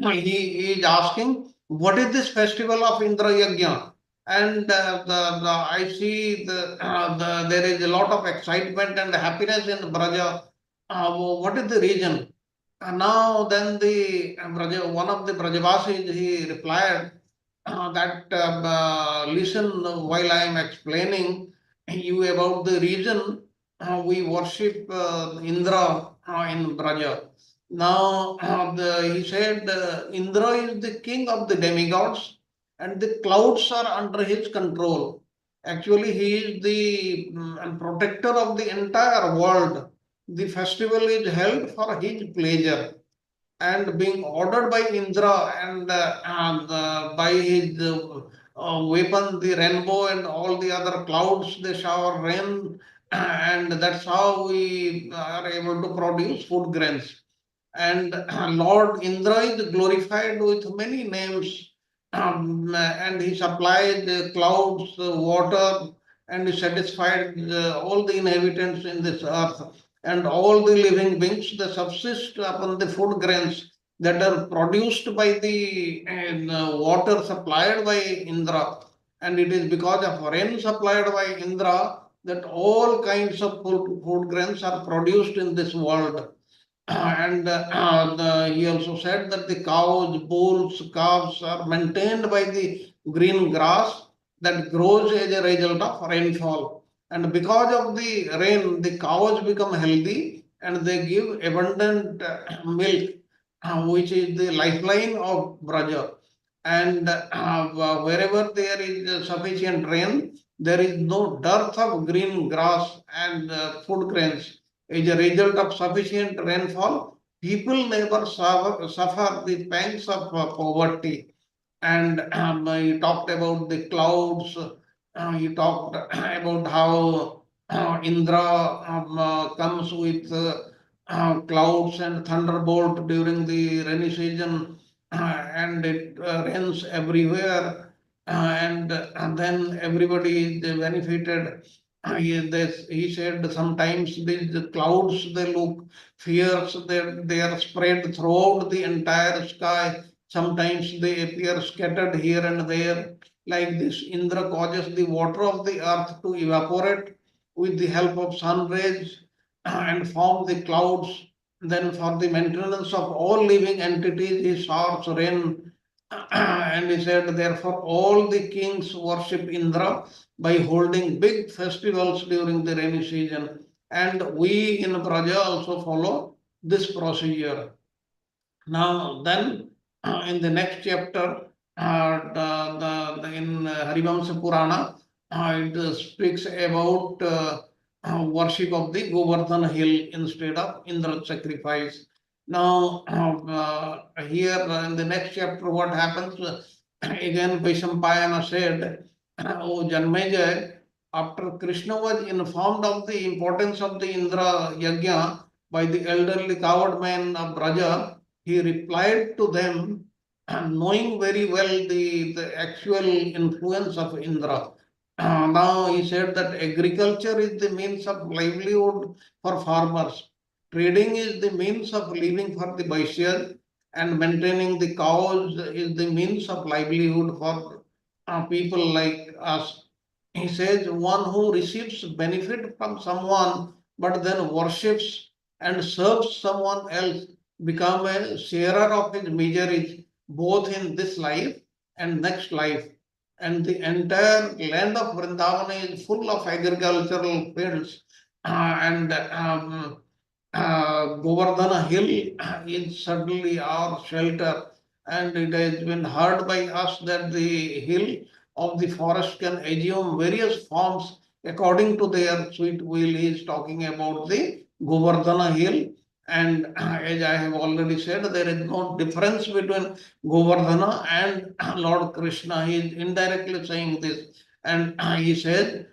He is asking, what is this festival of Indra Yajna? And I see there is a lot of excitement and happiness in Braja. What is the reason? Now then one of the Brajavasis, he replied that listen while I am explaining you about the reason we worship Indra in Braja. Now he said Indra is the king of the demigods and the clouds are under his control. Actually, he is the protector of the entire world. The festival is held for his pleasure and being ordered by Indra and by his weapon, the rainbow and all the other clouds, they shower rain, and that's how we are able to produce food grains. And Lord Indra is glorified with many names, and he supplied the clouds, water, and he satisfied all the inhabitants in this earth. and all the living beings, they subsist upon the food grains that are produced by the water supplied by Indra. And it is because of rain supplied by Indra that all kinds of food grains are produced in this world. And he also said that the cows, bulls, calves are maintained by the green grass that grows as a result of rainfall. And because of the rain, the cows become healthy and they give abundant milk, which is the lifeline of Braja. And wherever there is sufficient rain, there is no dearth of green grass and food grains. As a result of sufficient rainfall, people never suffer the pangs of poverty. And he talked about the clouds. He talked about how Indra comes with clouds and thunderbolt during the rainy season, and it rains everywhere, and then everybody is benefited. He said sometimes these clouds, they look fierce, they are spread throughout the entire sky. Sometimes they appear scattered here and there. Like this, Indra causes the water of the earth to evaporate with the help of sun rays and form the clouds. Then, for the maintenance of all living entities, he showers rain. And he said, therefore, all the kings worship Indra by holding big festivals during the rainy season. And we in Braja also follow this procedure. Now, then, in the next chapter, in Harivamsa Purana, it speaks about worship of the Govardhan hill instead of Indra sacrifice. Now, here in the next chapter, what happens? Again, Vaishampayana said, "O Janmejaya, after Krishna was informed of the importance of the Indra Yajna by the elderly coward men of Braja, he replied to them, knowing very well the actual influence of Indra. Now he said that agriculture is the means of livelihood for farmers. Trading is the means of living for the Vaishyas, and maintaining the cows is the means of livelihood for people like us. He says one who receives benefit from someone but then worships and serves someone else become a sharer of his miseries both in this life and next life. And the entire land of Vrindavana is full of agricultural fields, and Govardhana hill is certainly our shelter. And it has been heard by us that the hill of the forest can assume various forms according to their sweet will. He is talking about the Govardhana hill. And as I have already said, there is no difference between Govardhana and Lord Krishna. He is indirectly saying this. And he said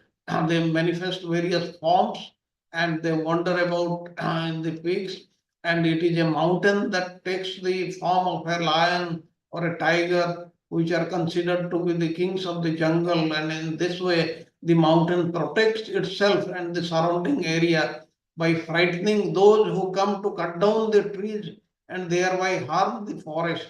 they manifest various forms and they wander about in the peaks. And it is a mountain that takes the form of a lion or a tiger, which are considered to be the kings of the jungle. And in this way, the mountain protects itself and the surrounding area by frightening those who come to cut down the trees and thereby harm the forest.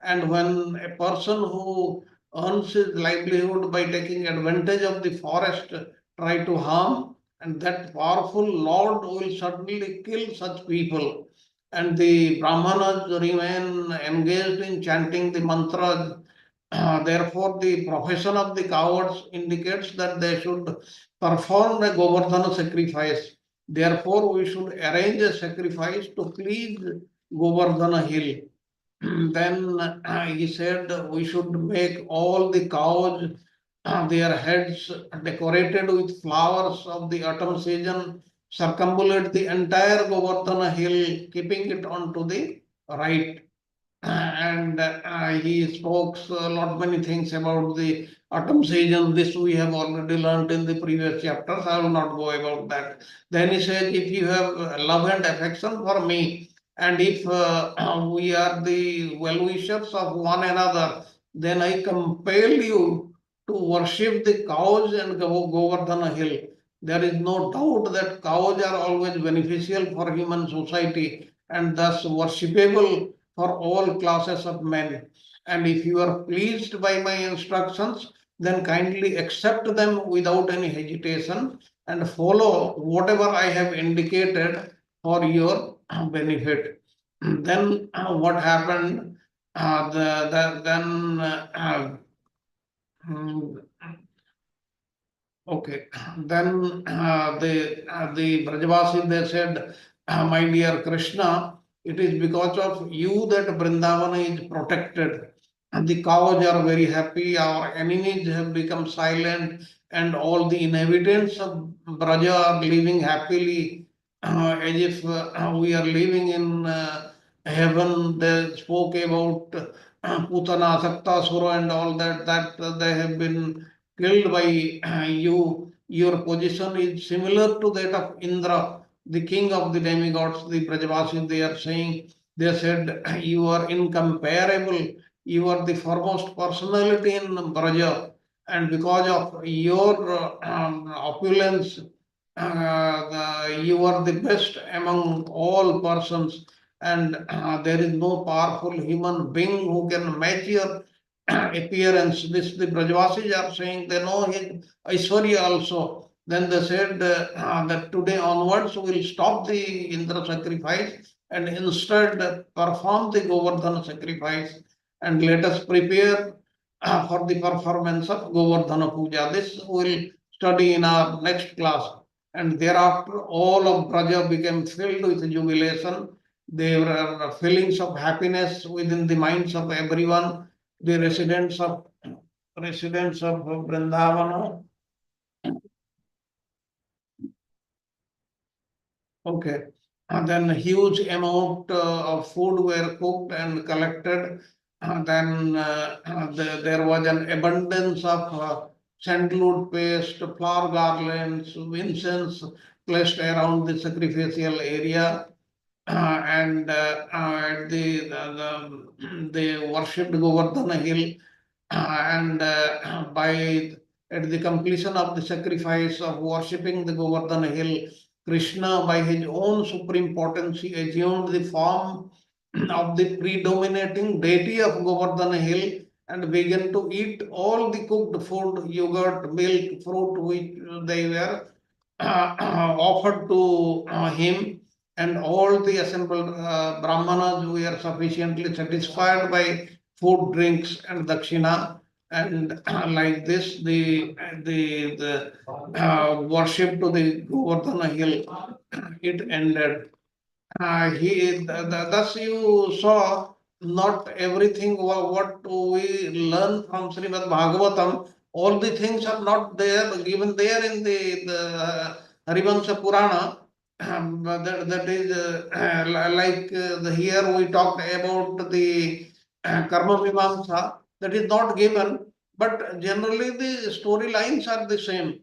And when a person who earns his livelihood by taking advantage of the forest try to harm, and that powerful Lord will certainly kill such people. And the Brahmanas remain engaged in chanting the mantras. Therefore, the profession of the cowards indicates that they should perform a Govardhana sacrifice. Therefore, we should arrange a sacrifice to please Govardhana hill. Then he said we should make all the cows, their heads decorated with flowers of the autumn season, circumambulate the entire Govardhana hill, keeping it onto the right. And he spoke a lot many things about the autumn season. This we have already learned in the previous chapters. I will not go about that. Then he said, if you have love and affection for me, and if we are the well-wishers of one another, then I compel you to worship the cows and Govardhana hill. There is no doubt that cows are always beneficial for human society and thus worshipable for all classes of men. And if you are pleased by my instructions, then kindly accept them without any hesitation and follow whatever I have indicated for your benefit. Then what happened? Then mm, Okay, then the Brajavasi they said, my dear Krishna, it is because of you that Vrindavana is protected. And the cows are very happy, our enemies have become silent, and all the inhabitants of Braja are living happily, as if we are living in heaven. They spoke about Putana, Saktasura, and all that they have been killed by you. Your position is similar to that of Indra, the king of the demigods. The Brajavasis, they are saying, they said, you are incomparable. You are the foremost personality in Braja. And because of your opulence, you are the best among all persons. And there is no powerful human being who can match your appearance. This the Brajavasis are saying they know his Aishwarya also. Then they said that today onwards we will stop the Indra sacrifice and instead perform the Govardhan sacrifice and let us prepare for the performance of Govardhana Puja. This we will study in our next class. And thereafter all of Braja became filled with jubilation. There were feelings of happiness within the minds of everyone. The residents of Vrindavana. Okay. And then huge amount of food were cooked and collected. Then there was an abundance of sandalwood paste, flower garlands, incense placed around the sacrificial area. And they worshipped Govardhana hill, and by at the completion of the sacrifice of worshipping the Govardhana hill, Krishna, by his own supreme potency, assumed the form of the predominating deity of Govardhana hill and began to eat all the cooked food, yogurt, milk, fruit, which they were offered to him, and all the assembled brahmanas were sufficiently satisfied by food, drinks, and dakshina. And like this, the worship to the Govardhana hill it ended. Thus you saw not everything what we learn from Srimad Bhagavatam, all the things are not there, given there in the Harivansa Purana. That is here we talked about the Karma Mimamsa, that is not given, but generally the storylines are the same.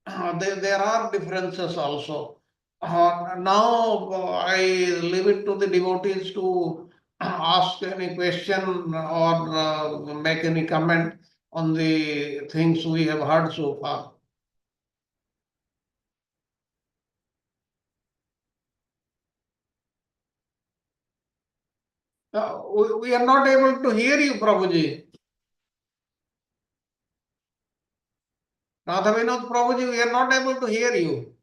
There are differences also. Now I leave it to the devotees to ask any question or make any comment on the things we have heard so far. We are not able to hear you, Prabhuji. Radha Vinod Prabhuji, we are not able to hear you.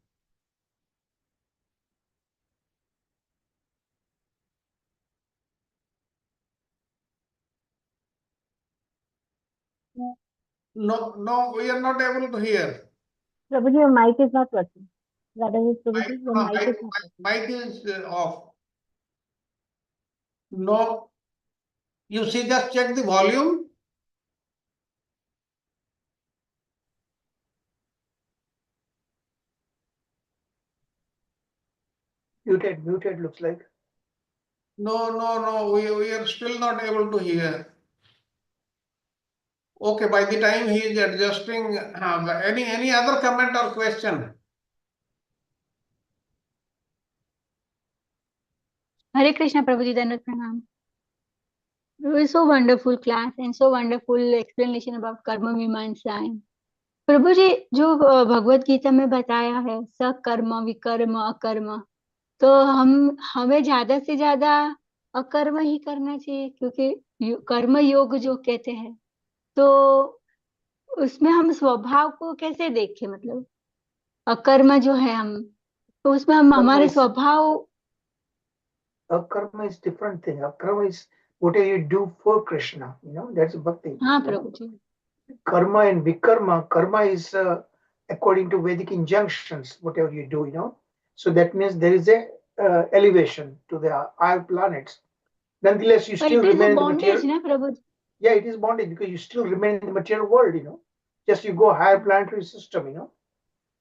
No, we are not able to hear. Prabhuji, your mic is not working. Radha Prabhuji, your mic is not working. Mic is off. No, you see, just check the volume. Muted looks like. No, we are still not able to hear. Okay, by the time he is adjusting, any other comment or question? Hare Krishna Prabhuji, Dandavat Pranam. It was so wonderful class and so wonderful explanation about Karma Mimamsa. प्रभु जी, जो भगवत गीता में बताया है सकर्म विकर्म अकर्म, तो हमें ज्यादा से ज्यादा अकर्म ही करना चाहिए, क्योंकि कर्म योग जो कहते हैं, तो उसमें हम स्वभाव को कैसे देखें, मतलब अकर्म जो है हम, तो उसमें हम हमारे स्वभाव। Karma is different thing. Karma is whatever you do for Krishna. That's bhakti. हाँ प्रभु जी। Karma and vikarma. Karma is according to Vedic injunctions. Whatever you do, So that means there is a elevation to the higher planets. Nonetheless, you still remain in the material. ना प्रभु जी? Yeah, it is bondage because you still remain in the material world. Just you go higher planetary system.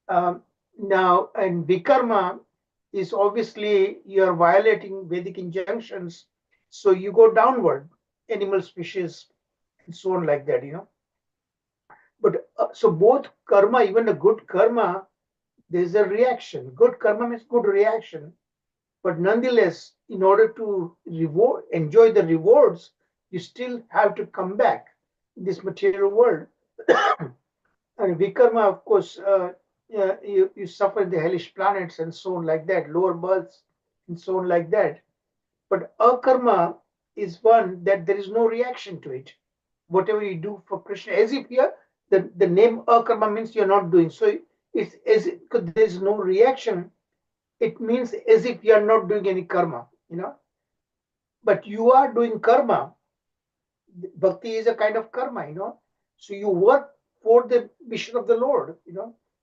Now, and vikarma is obviously you're violating Vedic injunctions, so you go downward, animal species, and so on like that. But so both karma, even the good karma, there's a reaction. Good karma means good reaction, but nonetheless, in order to enjoy the rewards, you still have to come back in this material world. And vikarma, of course, you suffer the hellish planets and so on like that, lower births and so on like that. But akarma is one that there is no reaction to it. Whatever you do for Krishna, as if here the name akarma means you're not doing. So it's as if there's no reaction. It means as if you are not doing any karma, But you are doing karma. Bhakti is a kind of karma, So you work for the mission of the Lord,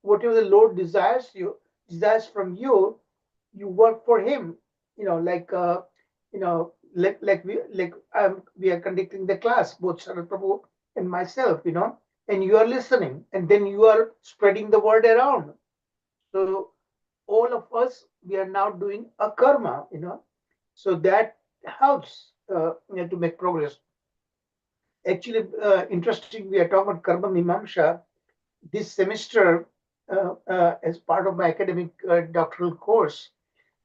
Whatever the Lord desires from you, you work for Him, like we are conducting the class, both Sharad Prabhu and myself, and you are listening, and then you are spreading the word around. So all of us, we are now doing a karma, so that helps to make progress. Actually, interesting, we are talking about karma mimamsha. This semester, as part of my academic doctoral course,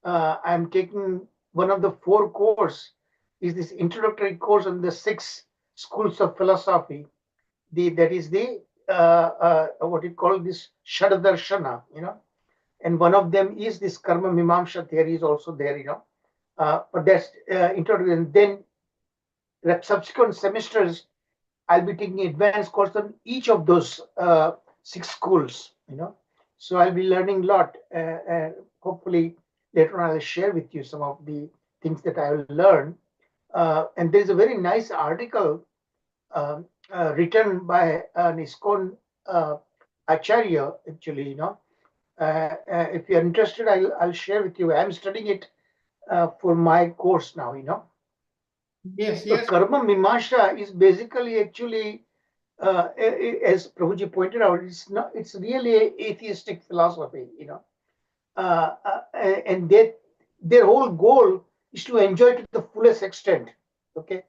I'm taking one of the 4 course is this introductory course on the 6 schools of philosophy. That is the what you call this Shadadarshana, and one of them is this karma mimamsha theory is also there, but that's introductory. And then the subsequent semesters, I'll be taking advanced course on each of those 6 schools, So I'll be learning a lot. Hopefully later on I'll share with you some of the things that I will learn. And there's a very nice article written by an ISKCON Acharya, actually, if you're interested, I'll share with you. I'm studying it for my course now, Yes, So yes. karma mimamsha is basically actually, as Prabhuji pointed out, it's really an atheistic philosophy, and their whole goal is to enjoy it to the fullest extent. Okay,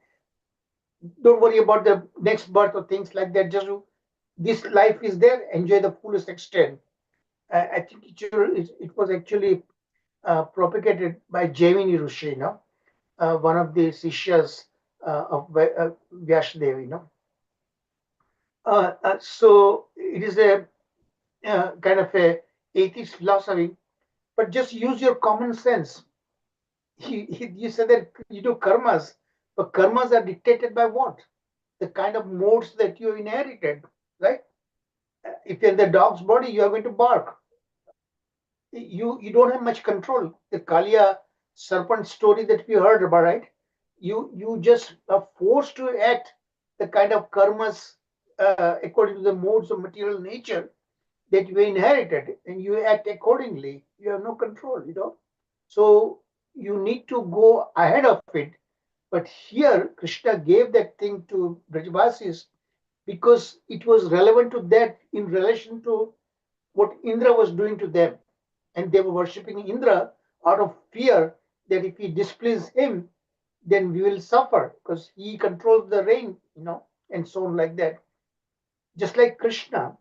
don't worry about the next birth or things like that. Just this life is there, enjoy the fullest extent. I think it was actually propagated by Jaimini Rishi, one of the Sishyas of Vyasdev, So it is a kind of a atheist philosophy, but just use your common sense. You said that you do karmas, but karmas are dictated by what? The kind of modes that you inherited, right? If you're in the dog's body, you are going to bark. You don't have much control. The Kalia serpent story that we heard about, right? You just are forced to act the kind of karmas according to the modes of material nature that you inherited, and you act accordingly. You have no control, So you need to go ahead of it. But here, Krishna gave that thing to Brajavasis because it was relevant to that in relation to what Indra was doing to them. And they were worshipping Indra out of fear that if we displease him, then we will suffer because he controls the rain, and so on like that. Just like Krishna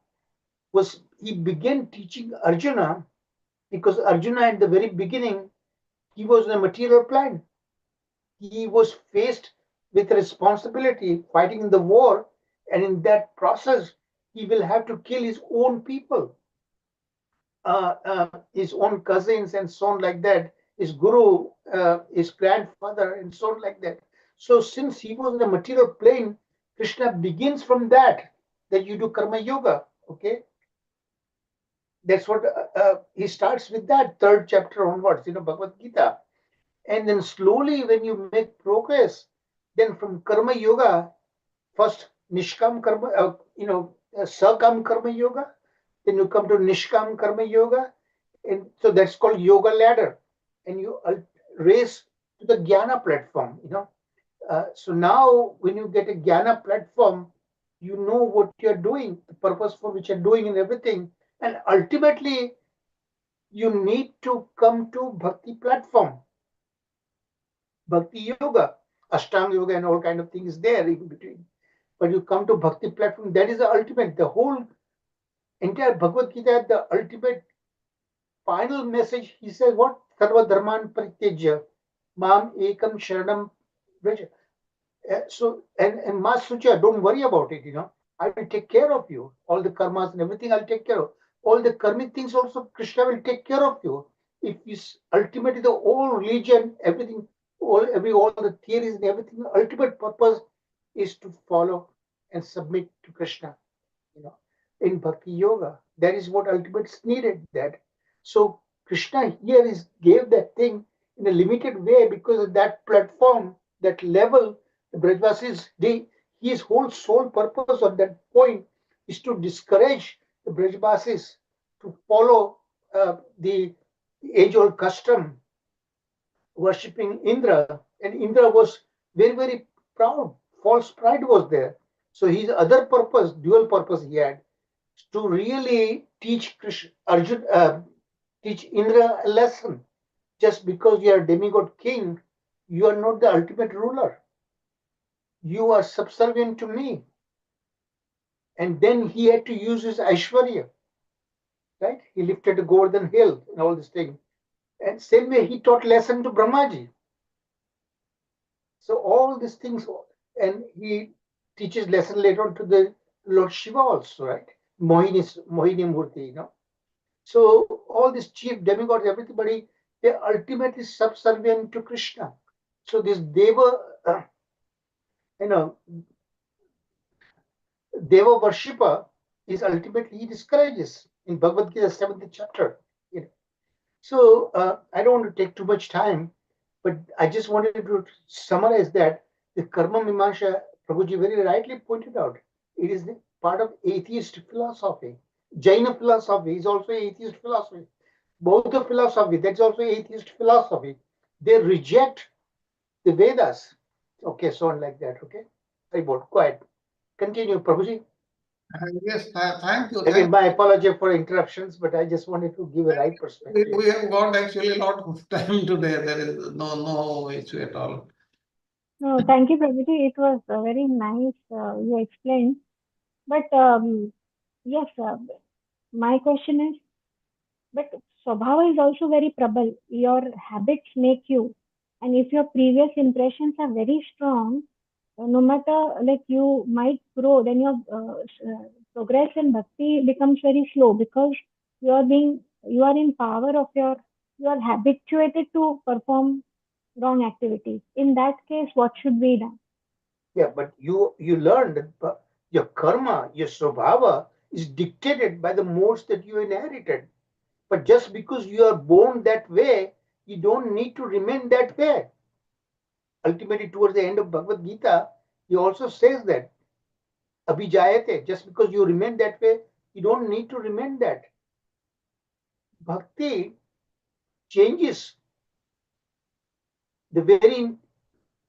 he began teaching Arjuna because Arjuna at the very beginning, he was in a material plane. He was faced with responsibility fighting in the war, and in that process, he will have to kill his own people, his own cousins and so on like that, his guru, his grandfather and so on like that. So since he was in the material plane, Krishna begins from that you do karma yoga. Okay, that's what he starts with, that third chapter onwards, Bhagavad Gita. And then slowly when you make progress, then from karma yoga, first nishkam karma, sakam karma yoga, then you come to nishkam karma yoga, and so that's called yoga ladder, and you race to the jnana platform. So now when you get a jnana platform, you know what you're doing, the purpose for which you're doing and everything, and ultimately you need to come to bhakti platform, bhakti yoga, ashtanga yoga and all kind of things there in between. But you come to bhakti platform, that is the ultimate, the whole entire Bhagavad Gita, the ultimate final message. He says what? Sarva dharman parityajya mam ekam sharanam vraja. So and Ma Sucha, don't worry about it, I will take care of you. All the karmas and everything I'll take care of. All the karmic things also Krishna will take care of you. If is ultimately the whole religion, everything, all the theories and everything, the ultimate purpose is to follow and submit to Krishna, in bhakti yoga. That is what ultimately is needed. That. So Krishna here gave that thing in a limited way, because of that platform, that level, the Brajvasis, his whole sole purpose on that point is to discourage the Brajvasis to follow the age-old custom, worshipping Indra. And Indra was very, very proud. False pride was there. So his other purpose, dual purpose he had, to really teach teach Indra a lesson. Just because you are a demigod king, you are not the ultimate ruler. You are subservient to me. And then he had to use his Aishwarya, right? He lifted a Govardhan hill and all this thing. And same way he taught lesson to Brahmaji. So all these things, and he teaches lesson later on to the Lord Shiva also, right? Mohini Murti, So all these chief demigods, everybody, they ultimately subservient to Krishna. So this Deva, Deva worshipper is ultimately, he discourages in Bhagavad Gita 7th chapter. So I don't want to take too much time, but I just wanted to summarize that the Karma Mimamsa, Prabhuji very rightly pointed out, it is the part of atheist philosophy. Jaina philosophy is also atheist philosophy. Bauddha philosophy, that's also atheist philosophy. They reject the Vedas. Okay, so on like that. Okay, quiet. Continue, Prabhuji. Yes, thank you. Again, my apology for interruptions, but I just wanted to give a right perspective. We have got actually a lot of time today. There is no issue at all. No, thank you, Prabhuji. It was very nice you explained. But yes, my question is, but Swabhava is also very prabal. Your habits make you. And if your previous impressions are very strong, no matter like you might grow, then your progress in bhakti becomes very slow, because you are in power of you are habituated to perform wrong activities. In that case, what should be done? Yeah, but you learned that your karma, your svabhava is dictated by the modes that you inherited. But just because you are born that way, you don't need to remain that way. Ultimately, towards the end of Bhagavad Gita, he also says that abhijayate, just because you remain that way, you don't need to remain that. Bhakti changes the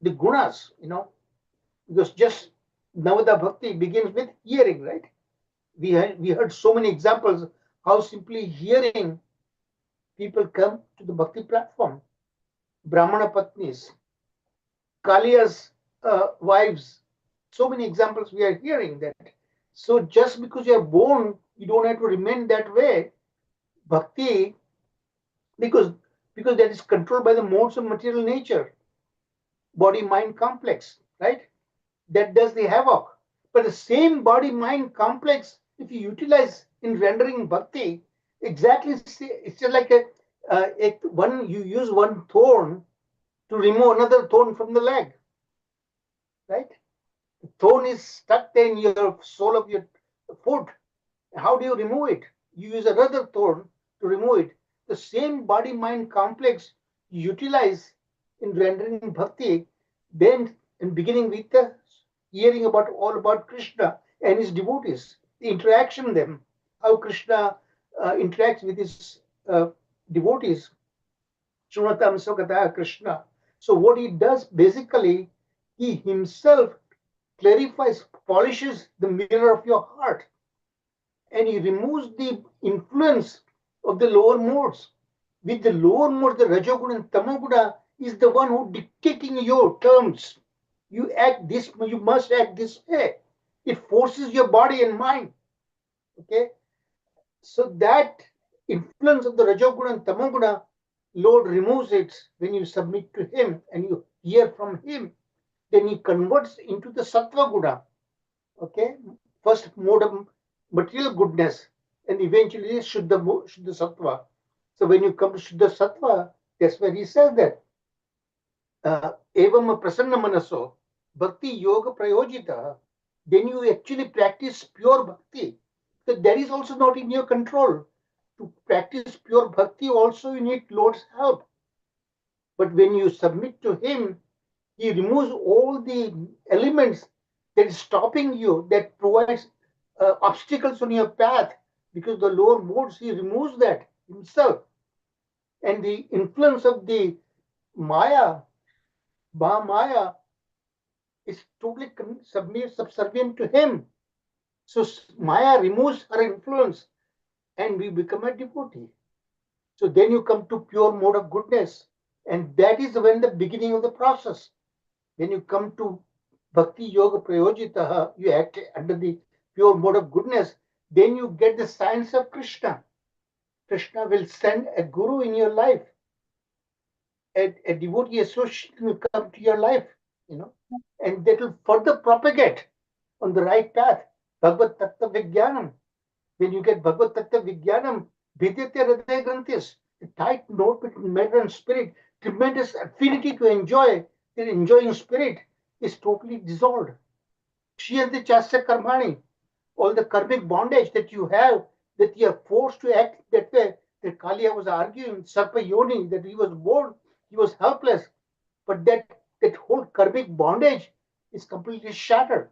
gunas, because just Navada Bhakti begins with hearing, right? We heard so many examples how simply hearing people come to the Bhakti platform. Brahmana Patnis, Kaliya's wives, so many examples we are hearing that. So just because you are born, you don't have to remain that way. Bhakti, because that is controlled by the modes of material nature, body-mind complex, right? That does the havoc. But the same body-mind complex if you utilize in rendering bhakti, exactly, it's just like you use one thorn to remove another thorn from the leg, right? The thorn is stuck in your sole of your foot. How do you remove it? You use another thorn to remove it. The same body-mind complex you utilize in rendering bhakti, then in beginning with the hearing about all about Krishna and his devotees, the interaction with them, how Krishna interacts with his devotees. Shunatam Sukata Krishna. So what he does basically, he himself clarifies, polishes the mirror of your heart, and he removes the influence of the lower modes. With the lower modes, the Rajoguna and Tamoguna is the one who dictating your terms. You act this, you must act this way. It forces your body and mind. Okay, so that influence of the Rajoguna and Tamoguna, Lord removes it when you submit to Him and you hear from Him. Then He converts into the Sattva Guna. Okay, first mode of material goodness, and eventually Shuddha Sattva. So when you come to Shuddha Sattva, that's where He says that Evam Prasanna Manaso Bhakti Yoga Prayojita. Then you actually practice pure bhakti. So that is also not in your control. To practice pure bhakti, also you need Lord's help. But when you submit to Him, He removes all the elements that is stopping you, that provides obstacles on your path, because the lower modes, He removes that Himself. And the influence of the Maya, Maya, is totally subservient to Him. So Maya removes her influence and we become a devotee. So then you come to pure mode of goodness. And that is when the beginning of the process. When you come to Bhakti Yoga Prayojitaha, you act under the pure mode of goodness, then you get the science of Krishna. Krishna will send a guru in your life. A devotee associate will come to your life, and that will further propagate on the right path. Bhagavad Tattva Vijnanam. When you get Bhagavad Tattva Vijnanam, Vidyate Hridaya Granthis, a tight note between matter and spirit, tremendous affinity to enjoy, the enjoying spirit is totally dissolved. Kshiyante Chasya Karmani, all the karmic bondage that you have, that you are forced to act that way, that Kaliya was arguing, Sarpa Yoni, that he was born, he was helpless, but that whole karmic bondage is completely shattered.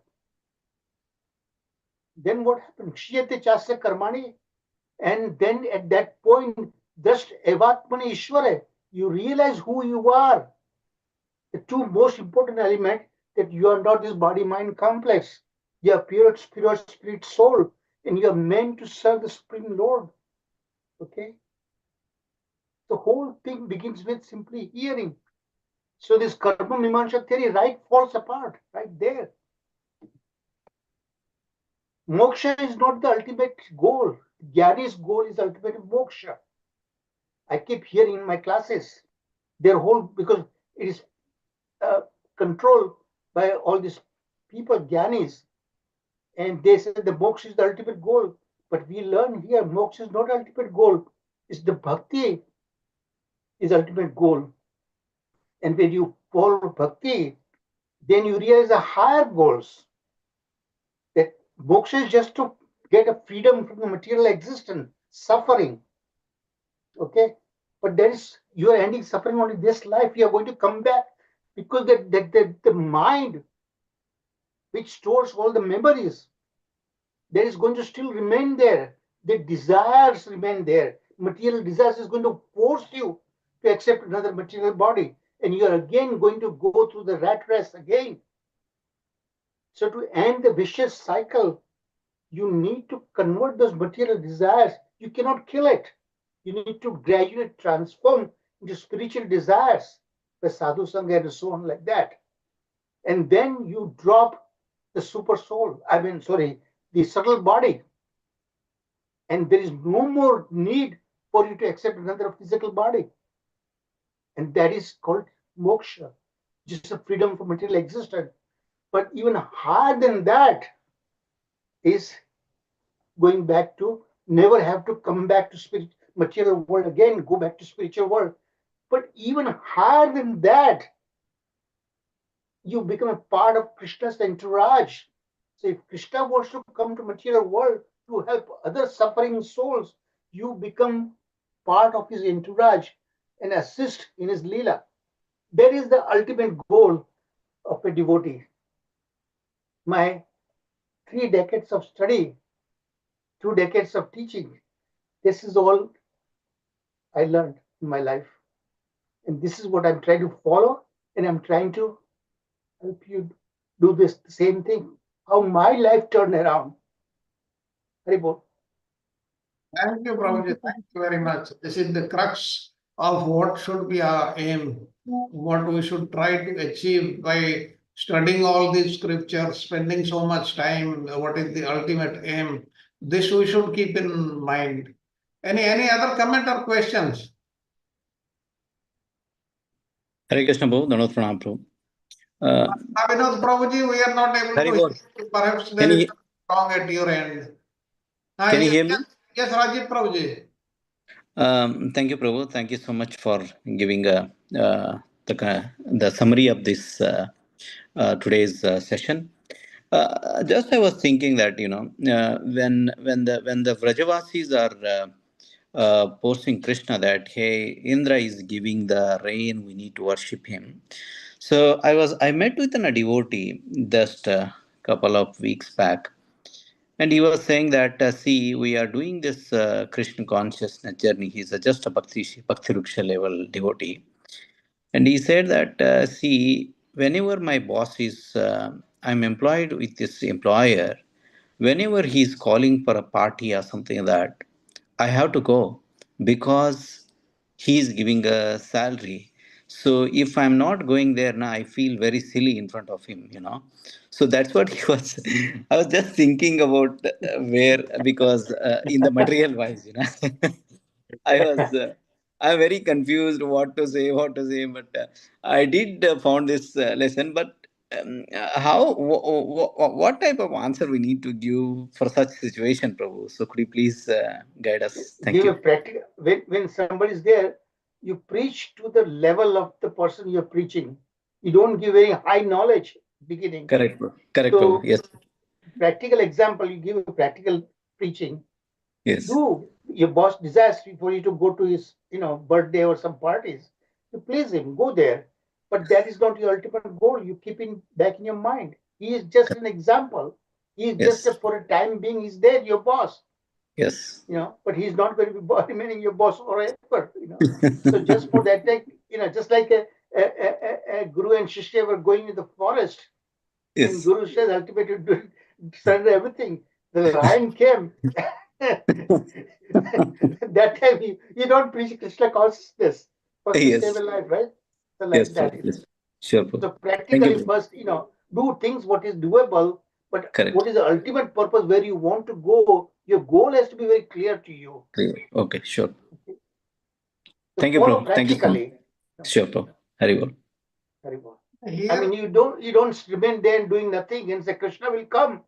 Then what happened? Kshiyate Chasya Karmani, and then at that point, just Evatmani Ishvara, you realize who you are. The two most important elements, that you are not this body-mind complex. You are pure spirit, soul, and you are meant to serve the Supreme Lord. Okay? The whole thing begins with simply hearing. So this Karma Mimamsa theory falls apart right there. Moksha is not the ultimate goal. Jnani's goal is ultimate moksha. I keep hearing in my classes, their whole, because it is controlled by all these people, Jnanis, and they say the moksha is the ultimate goal. But we learn here, moksha is not the ultimate goal. It's the bhakti is ultimate goal. And when you follow bhakti, then you realize the higher goals. That moksha is just to get a freedom from the material existence, suffering. Okay? But there is, you are ending suffering only this life. You are going to come back, because the mind which stores all the memories, that is going to still remain there. The desires remain there. Material desires is going to force you to accept another material body. And you are again going to go through the rat race again. So to end the vicious cycle, you need to convert those material desires. You cannot kill it. You need to gradually transform into spiritual desires, the sadhu sangha and so on like that. And then you drop the super soul, the subtle body. And there is no more need for you to accept another physical body. And that is called moksha, just a freedom from material existence. But even higher than that is going back to, never have to come back to material world again, go back to spiritual world. But even higher than that, you become a part of Krishna's entourage. So if Krishna wants to come to material world to help other suffering souls, you become part of his entourage and assist in his Lila. That is the ultimate goal of a devotee. My 3 decades of study, 2 decades of teaching, this is all I learned in my life. And this is what I'm trying to follow, and I'm trying to help you do this the same thing. How my life turned around. Haribol. Thank you, Prabhuji. Thank you very much. This is the crux of what should be our aim, what we should try to achieve by studying all these scriptures, spending so much time, what is the ultimate aim. This we should keep in mind. Any other comment or questions? Hare Krishna Prabhu, Dandavat Pranam Prabhu. Vinod Prabhuji, we are not able Hari to Bol. hear you. Perhaps there Can is you, something wrong at your end. can you hear me? Yes, Rajiv Prabhuji. Thank you, Prabhu. Thank you so much for giving the summary of this today's session. Just I was thinking that when the Vrajavasis are posting Krishna that hey, Indra is giving the rain, we need to worship him. So I met with a devotee just a couple of weeks back, and he was saying that see, we are doing this Krishna consciousness journey. He's just a Bhakti Ruksha level devotee, and he said that see, whenever my boss is I'm employed with this employer, whenever he's calling for a party or something like that, I have to go because he's giving a salary. So if I'm not going there now, I feel very silly in front of him. So that's what he was. I was just thinking about where, because in the material wise. I was. I'm very confused what to say, but I did found this lesson. But what type of answer we need to give for such situation, Prabhu? So could you please guide us? Thank Give a you. practical, when somebody is there, you preach to the level of the person you're preaching. You don't give very high knowledge beginning. Correct, bro. Correct, Prabhu. So Yes. practical example, you give a practical preaching. Yes. Your boss desires for you to go to his birthday or some parties. You please him, go there. But that is not your ultimate goal. You keep it back in your mind. He is just an example. He is just Yes. for a time being, he's there, your boss. Yes. But he's not going to be remaining your boss forever. So just for that, just like a guru and shishya were going in the forest, and Yes. Guru says ultimately surrender everything. The lion came. That time you don't preach Krishna consciousness. First you save Yes. a life, right? So Yes, like that. Prabhu. Yes. Sure, Prabhu. So Thank you, practically Prabhu. first, do things what is doable, but Correct. what is the ultimate purpose where you want to go? Your goal has to be very clear to you. Clear. Okay, sure. So Thank you, follow Prabhu. Thank you so much. practically. Sure, Prabhu. Hari Bol. Very well. I Here, mean, you don't remain there and doing nothing and say Krishna will come.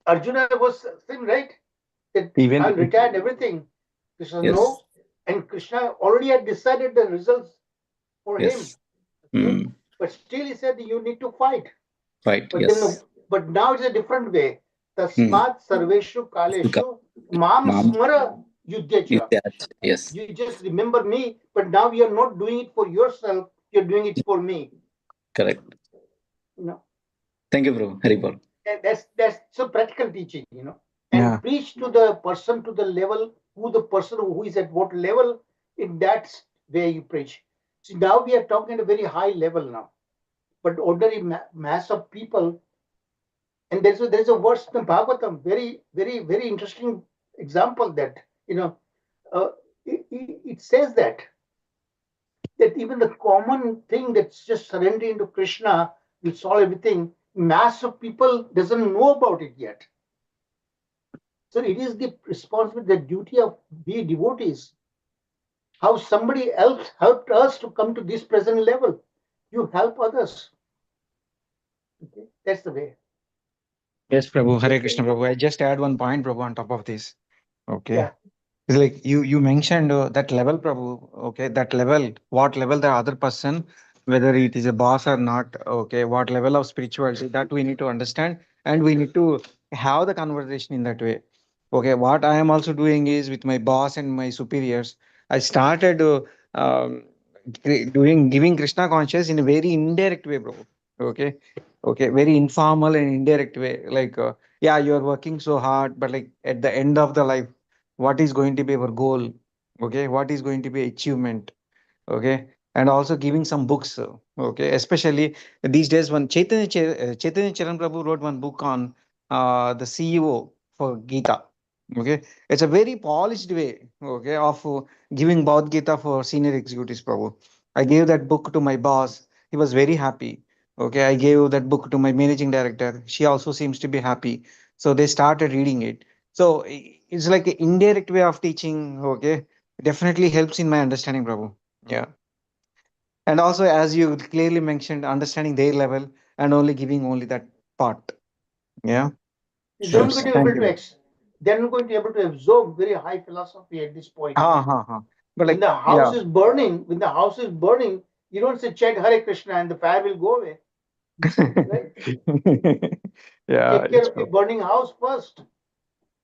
Arjuna was same, right? That Even I'm retired, everything. Krishna Yes. no, and Krishna already had decided the results for him. Yes. Okay? But still he said you need to fight. Right. But Yes. but now it's a different way. Hmm. Tasmat sarveshu kaleshu mam Mom. smara yudhyacha. Yes. You just remember me, but now you're not doing it for yourself, you're doing it for me. Correct. Thank you, Prabhu. Hari Bol. That's so practical teaching, and yeah, preach to the person to the level the person who is at what level. In that way you preach. See, now we are talking at a very high level now, but ordinary mass of people. And there's a verse in the Bhagavatam, very very very interesting example that it says that even the common thing that's just surrendering to Krishna will solve everything. Mass of people doesn't know about it yet. So it is the responsibility, the duty of we devotees. How somebody else helped us to come to this present level. You help others. Okay? That's the way. Yes, Prabhu. Hare Krishna, Prabhu. I just add one point, Prabhu, on top of this. Okay. Yeah. It's like you mentioned that level, Prabhu. Okay, that level, what level the other person, whether it is a boss or not, okay, what level of spirituality that we need to understand, and we need to have the conversation in that way. Okay, what I am also doing is with my boss and my superiors, I started doing giving Krishna conscious in a very indirect way, bro. Okay, okay, very informal and indirect way. Like, yeah, you are working so hard, but like at the end of the life, what is going to be our goal? Okay, what is going to be achievement? Okay, and also giving some books. Okay, especially these days, when Chaitanya Charan Prabhu wrote one book on the CEO for Gita. Okay, it's a very polished way. Okay, of giving Bhagavad Gita for senior executives. Prabhu, I gave that book to my boss. He was very happy. Okay, I gave that book to my managing director. She also seems to be happy. So they started reading it. So it's like an indirect way of teaching. Okay, definitely helps in my understanding, Prabhu. Yeah. And also, as you clearly mentioned, understanding their level and only giving only that part. Yeah. They're Sure. not going to be Thank able to you. they're not going to be able to absorb very high philosophy at this point. But When like, the house is burning, you don't say chant Hare Krishna and the fire will go away. Right? yeah. Take care of your burning house first.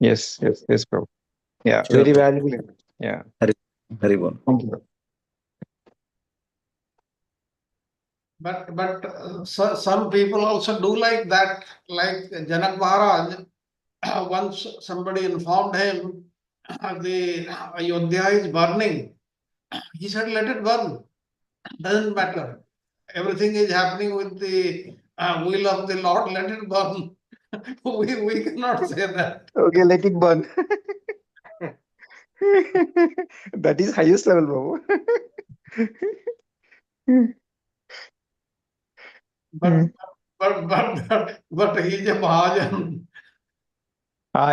Yes, bro. Yeah. Sure, Very Prabhu. valuable. Yeah. Hari bol. Thank you. But some people also do like that, like Janak Maharaj. Once somebody informed him the Ayodhya is burning. He said, "Let it burn. Doesn't matter. Everything is happening with the will of the Lord. Let it burn." We cannot say that. Okay, let it burn. That is highest level, bro. But but he is a Mahajan.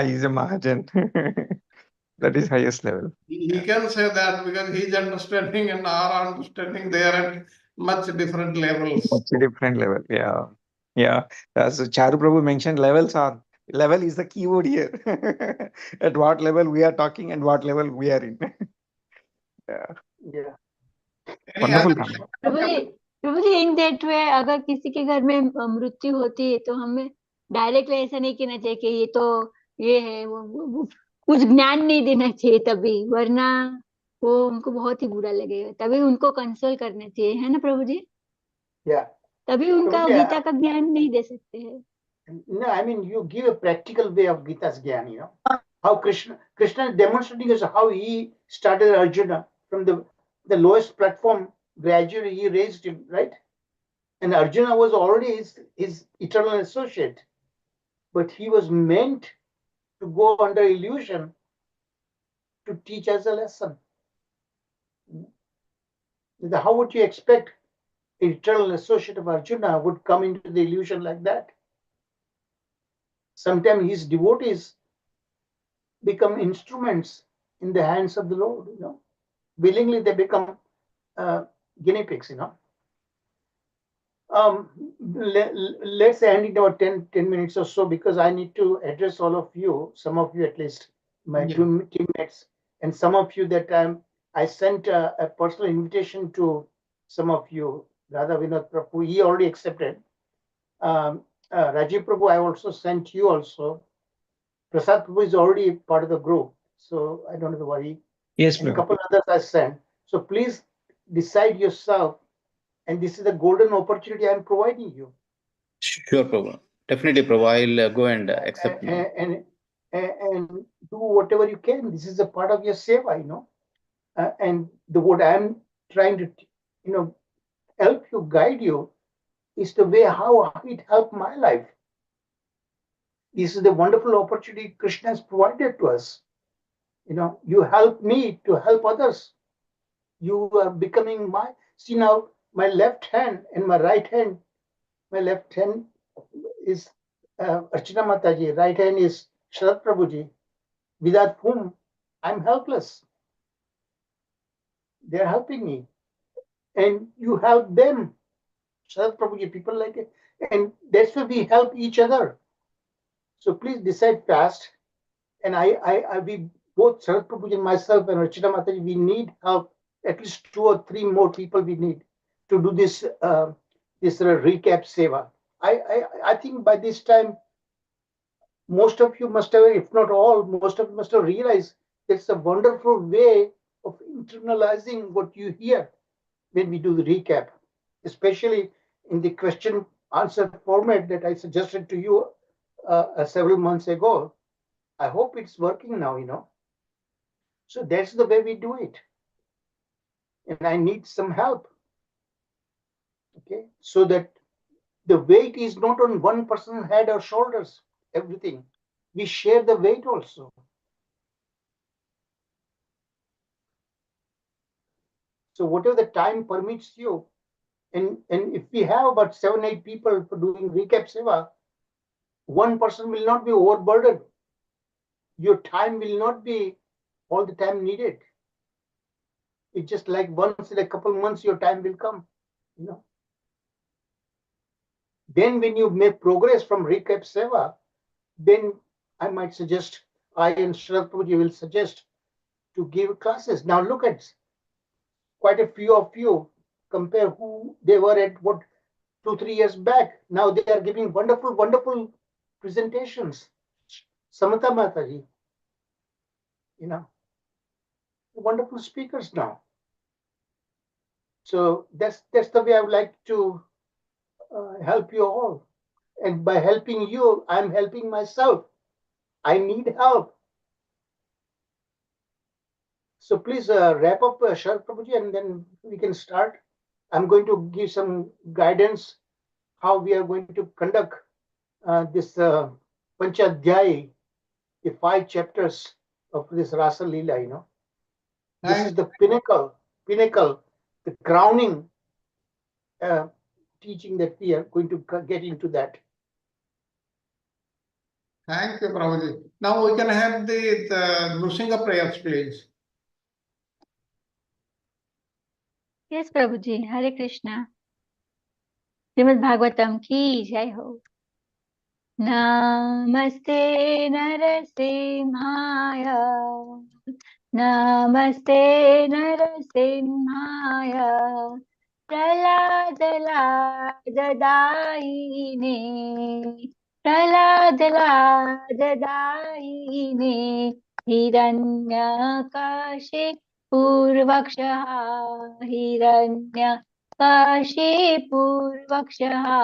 He's a Mahajan. That is highest level. He can say that because his understanding and our understanding they are at much different levels. It's a different level. Yeah. Yeah. As Charu Prabhu mentioned, level is the keyword here. At what level we are talking and what level we are in. Yeah. Yeah. Any Wonderful other comment. Prabhu ji in that way अगर किसी के घर में मृत्यु होती है तो हमें डायरेक्टली ऐसा नहीं कहना चाहिए कि ये तो ये है वो कुछ ज्ञान नहीं देना चाहिए तभी वरना वो उनको बहुत ही बुरा लगेगा तभी उनको कंसोल करना चाहिए है ना प्रभु जी Yeah. तभी उनका Prabhuji, गीता का ज्ञान नहीं दे सकते हैं No, I mean you give a practical way of Gita's Gyan, how Krishna is demonstrating us how he started Arjuna from the lowest platform. Gradually he raised him, right? And Arjuna was already his eternal associate, but he was meant to go under illusion to teach us a lesson. How would you expect an eternal associate of Arjuna would come into the illusion like that? Sometimes his devotees become instruments in the hands of the Lord, willingly they become guinea pigs, Let's end it about 10 minutes or so because I need to address all of you, some of you at least, my two teammates, and some of you that I sent a personal invitation to some of you. Radha Vinod Prabhu, he already accepted. Rajiv Prabhu, I also sent you also. Prasad Prabhu is already part of the group, so I don't have to worry. Yes, And a Prabhu. couple others I sent. So please decide yourself, and this is the golden opportunity I'm providing you. Sure, Prabhu. Definitely, Prabhu. I'll go and accept now. And do whatever you can. This is a part of your seva, and what I'm trying to, help you, guide you, is the way how it helped my life. This is the wonderful opportunity Krishna has provided to us. You help me to help others. You are becoming see now, my left hand and my right hand. My left hand is Archana Mataji, right hand is Sharat Prabhuji, without whom I'm helpless. They're helping me. And you help them, Sharat Prabhuji, people like it. And that's why we help each other. So please decide fast. And we both, Sharat Prabhuji and myself and Rachita Mataji, we need help. At least 2 or 3 more people we need to do this recap seva. I think by this time, most of you must have, if not all, most of you must have realized it's a wonderful way of internalizing what you hear when we do the recap, especially in the question answer format that I suggested to you several months ago. I hope it's working now. So that's the way we do it. And I need some help. Okay. So that the weight is not on one person's head or shoulders, everything. We share the weight also. So whatever the time permits you, and if we have about 7-8 people for doing recap seva, one person will not be overburdened. Your time will not be all the time needed. It's just like once in a couple months your time will come. Then when you make progress from recap seva, then I might suggest, I and Sharat Prabhuji will suggest to give classes. Now look at quite a few of you, compare who they were at 2-3 years back. Now they are giving wonderful presentations. Samata Mataji, wonderful speakers now. So that's the way I would like to help you all. And by helping you, I'm helping myself. I need help. So please wrap up, Sharat Prabhuji, and then we can start. I'm going to give some guidance how we are going to conduct this Panchadhyay, the 5 chapters of this Rasa Lila. This is the pinnacle, the crowning teaching that we are going to get into that. Thank you, Prabhuji. Now we can have the Nrsinga prayers, please. Yes, Prabhuji. Hare Krishna. Srimad Bhagavatam ki jai ho. Namaste Narasimhaya. Namaste Narasimhaya. Praladadayine. Praladadayine. Hiranyakashi Purvakshaha. Hiranyakashi Purvakshaha.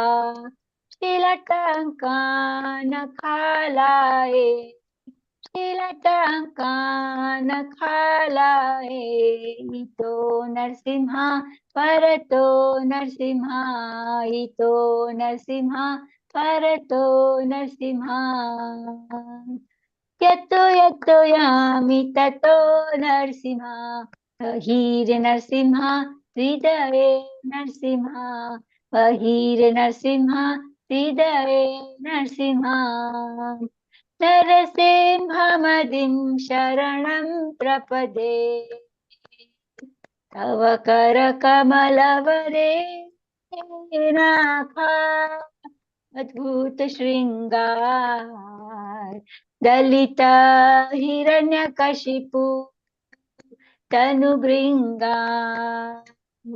Shilatankanakalaye. Shilatankanakalaye. Ito Narsimha, Parato Narsimha. Ito Narsimha, Parato Narsimha. Yatto yami tato Narsimha. Hire Narsimha, Hridaye Narsimha. Hire Narsimha, Hridaye Narsimha. Narasimhamadin Sharanam Prapade. Tava Karakamalavare Nakha Adbhuta Shringar Dalita Hiranyakashipu Tanubringa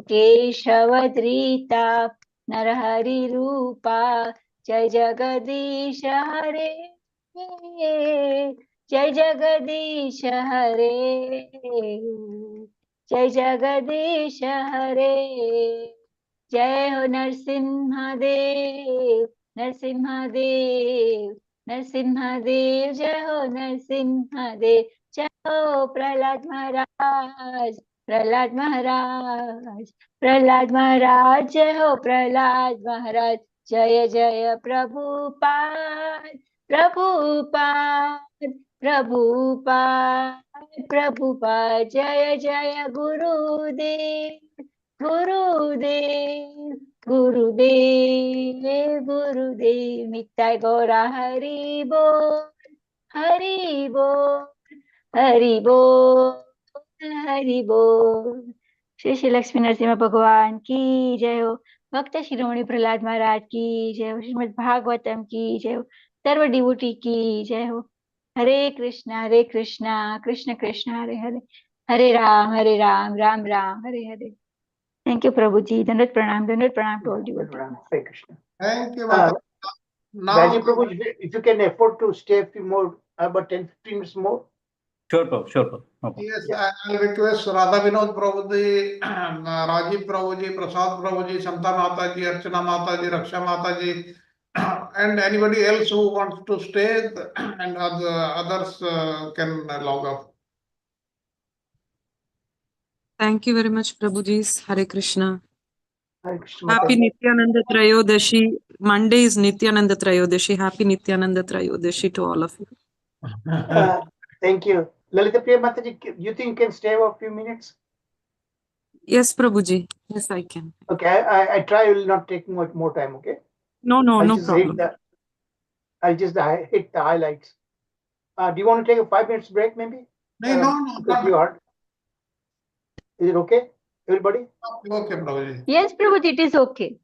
Keshavadrita Narahari Rupa Jai Jagadish Hare Jai Jagadish Hare Jai Jagadish Hare Jai Ho Narsimhadev Narsimhadev Narsimhadev Jai Ho Narsimhadev Jai Ho Prahlad Maharaj Prahlad Maharaj Prahlad Maharaj Jai Ho Prahlad Maharaj Jaya Jaya Prabhupada Prabhupada Prabhupada Prabhupada Jaya Jaya Gurudev Gurudev Gurudev Gurudev Mittai Gora Hari Bol Hari Bol Hari Bol Hari Bol Shri Shri Lakshmi Narasimha भगवान की जय हो भक्त शिरोमणि प्रहलाद महाराज की जय हो श्रीमद् भागवतम की जय हो सर्व डिवोटी की जय हो। हरे कृष्णा कृष्ण कृष्ण हरे हरे, हरे राम राम राम हरे हरे। थैंक यू प्रभु जी, दंडवत प्रणाम to all devotees. Hare Krishna. Thank you, Uh, Mataji. Now, Rajiv Prabhu, if you can afford to stay a few more, about 10-15 minutes more. Sure, Prabhu. Sure, Prabhu. No problem. yes, I'll request Radha Vinod Prabhuji, Rajiv Prabhuji, Prasad Prabhuji, Santa Mataji, Archana Mataji, Raksha Mataji, and anybody else who wants to stay, and others can log off. Thank you very much, Prabhuji. Hare Krishna. Hare Krishna Happy Mataji. Nityananda Trayodashi. Monday is Nityananda Trayodashi. Happy Nityananda Trayodashi to all of you. Thank you. Lalita Priya Mataji, you think you can stay a few minutes? Yes, Prabhuji. Yes, I can. Okay, I try. Will not take much more time. Okay. No, I'll no just problem. I'll just hit the highlights. Do you want to take a 5 minutes break, maybe? No, Because you are. Is it okay, everybody? Okay, Prabhuji. Yes Prabhu, it is okay.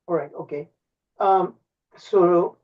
All right. Okay. So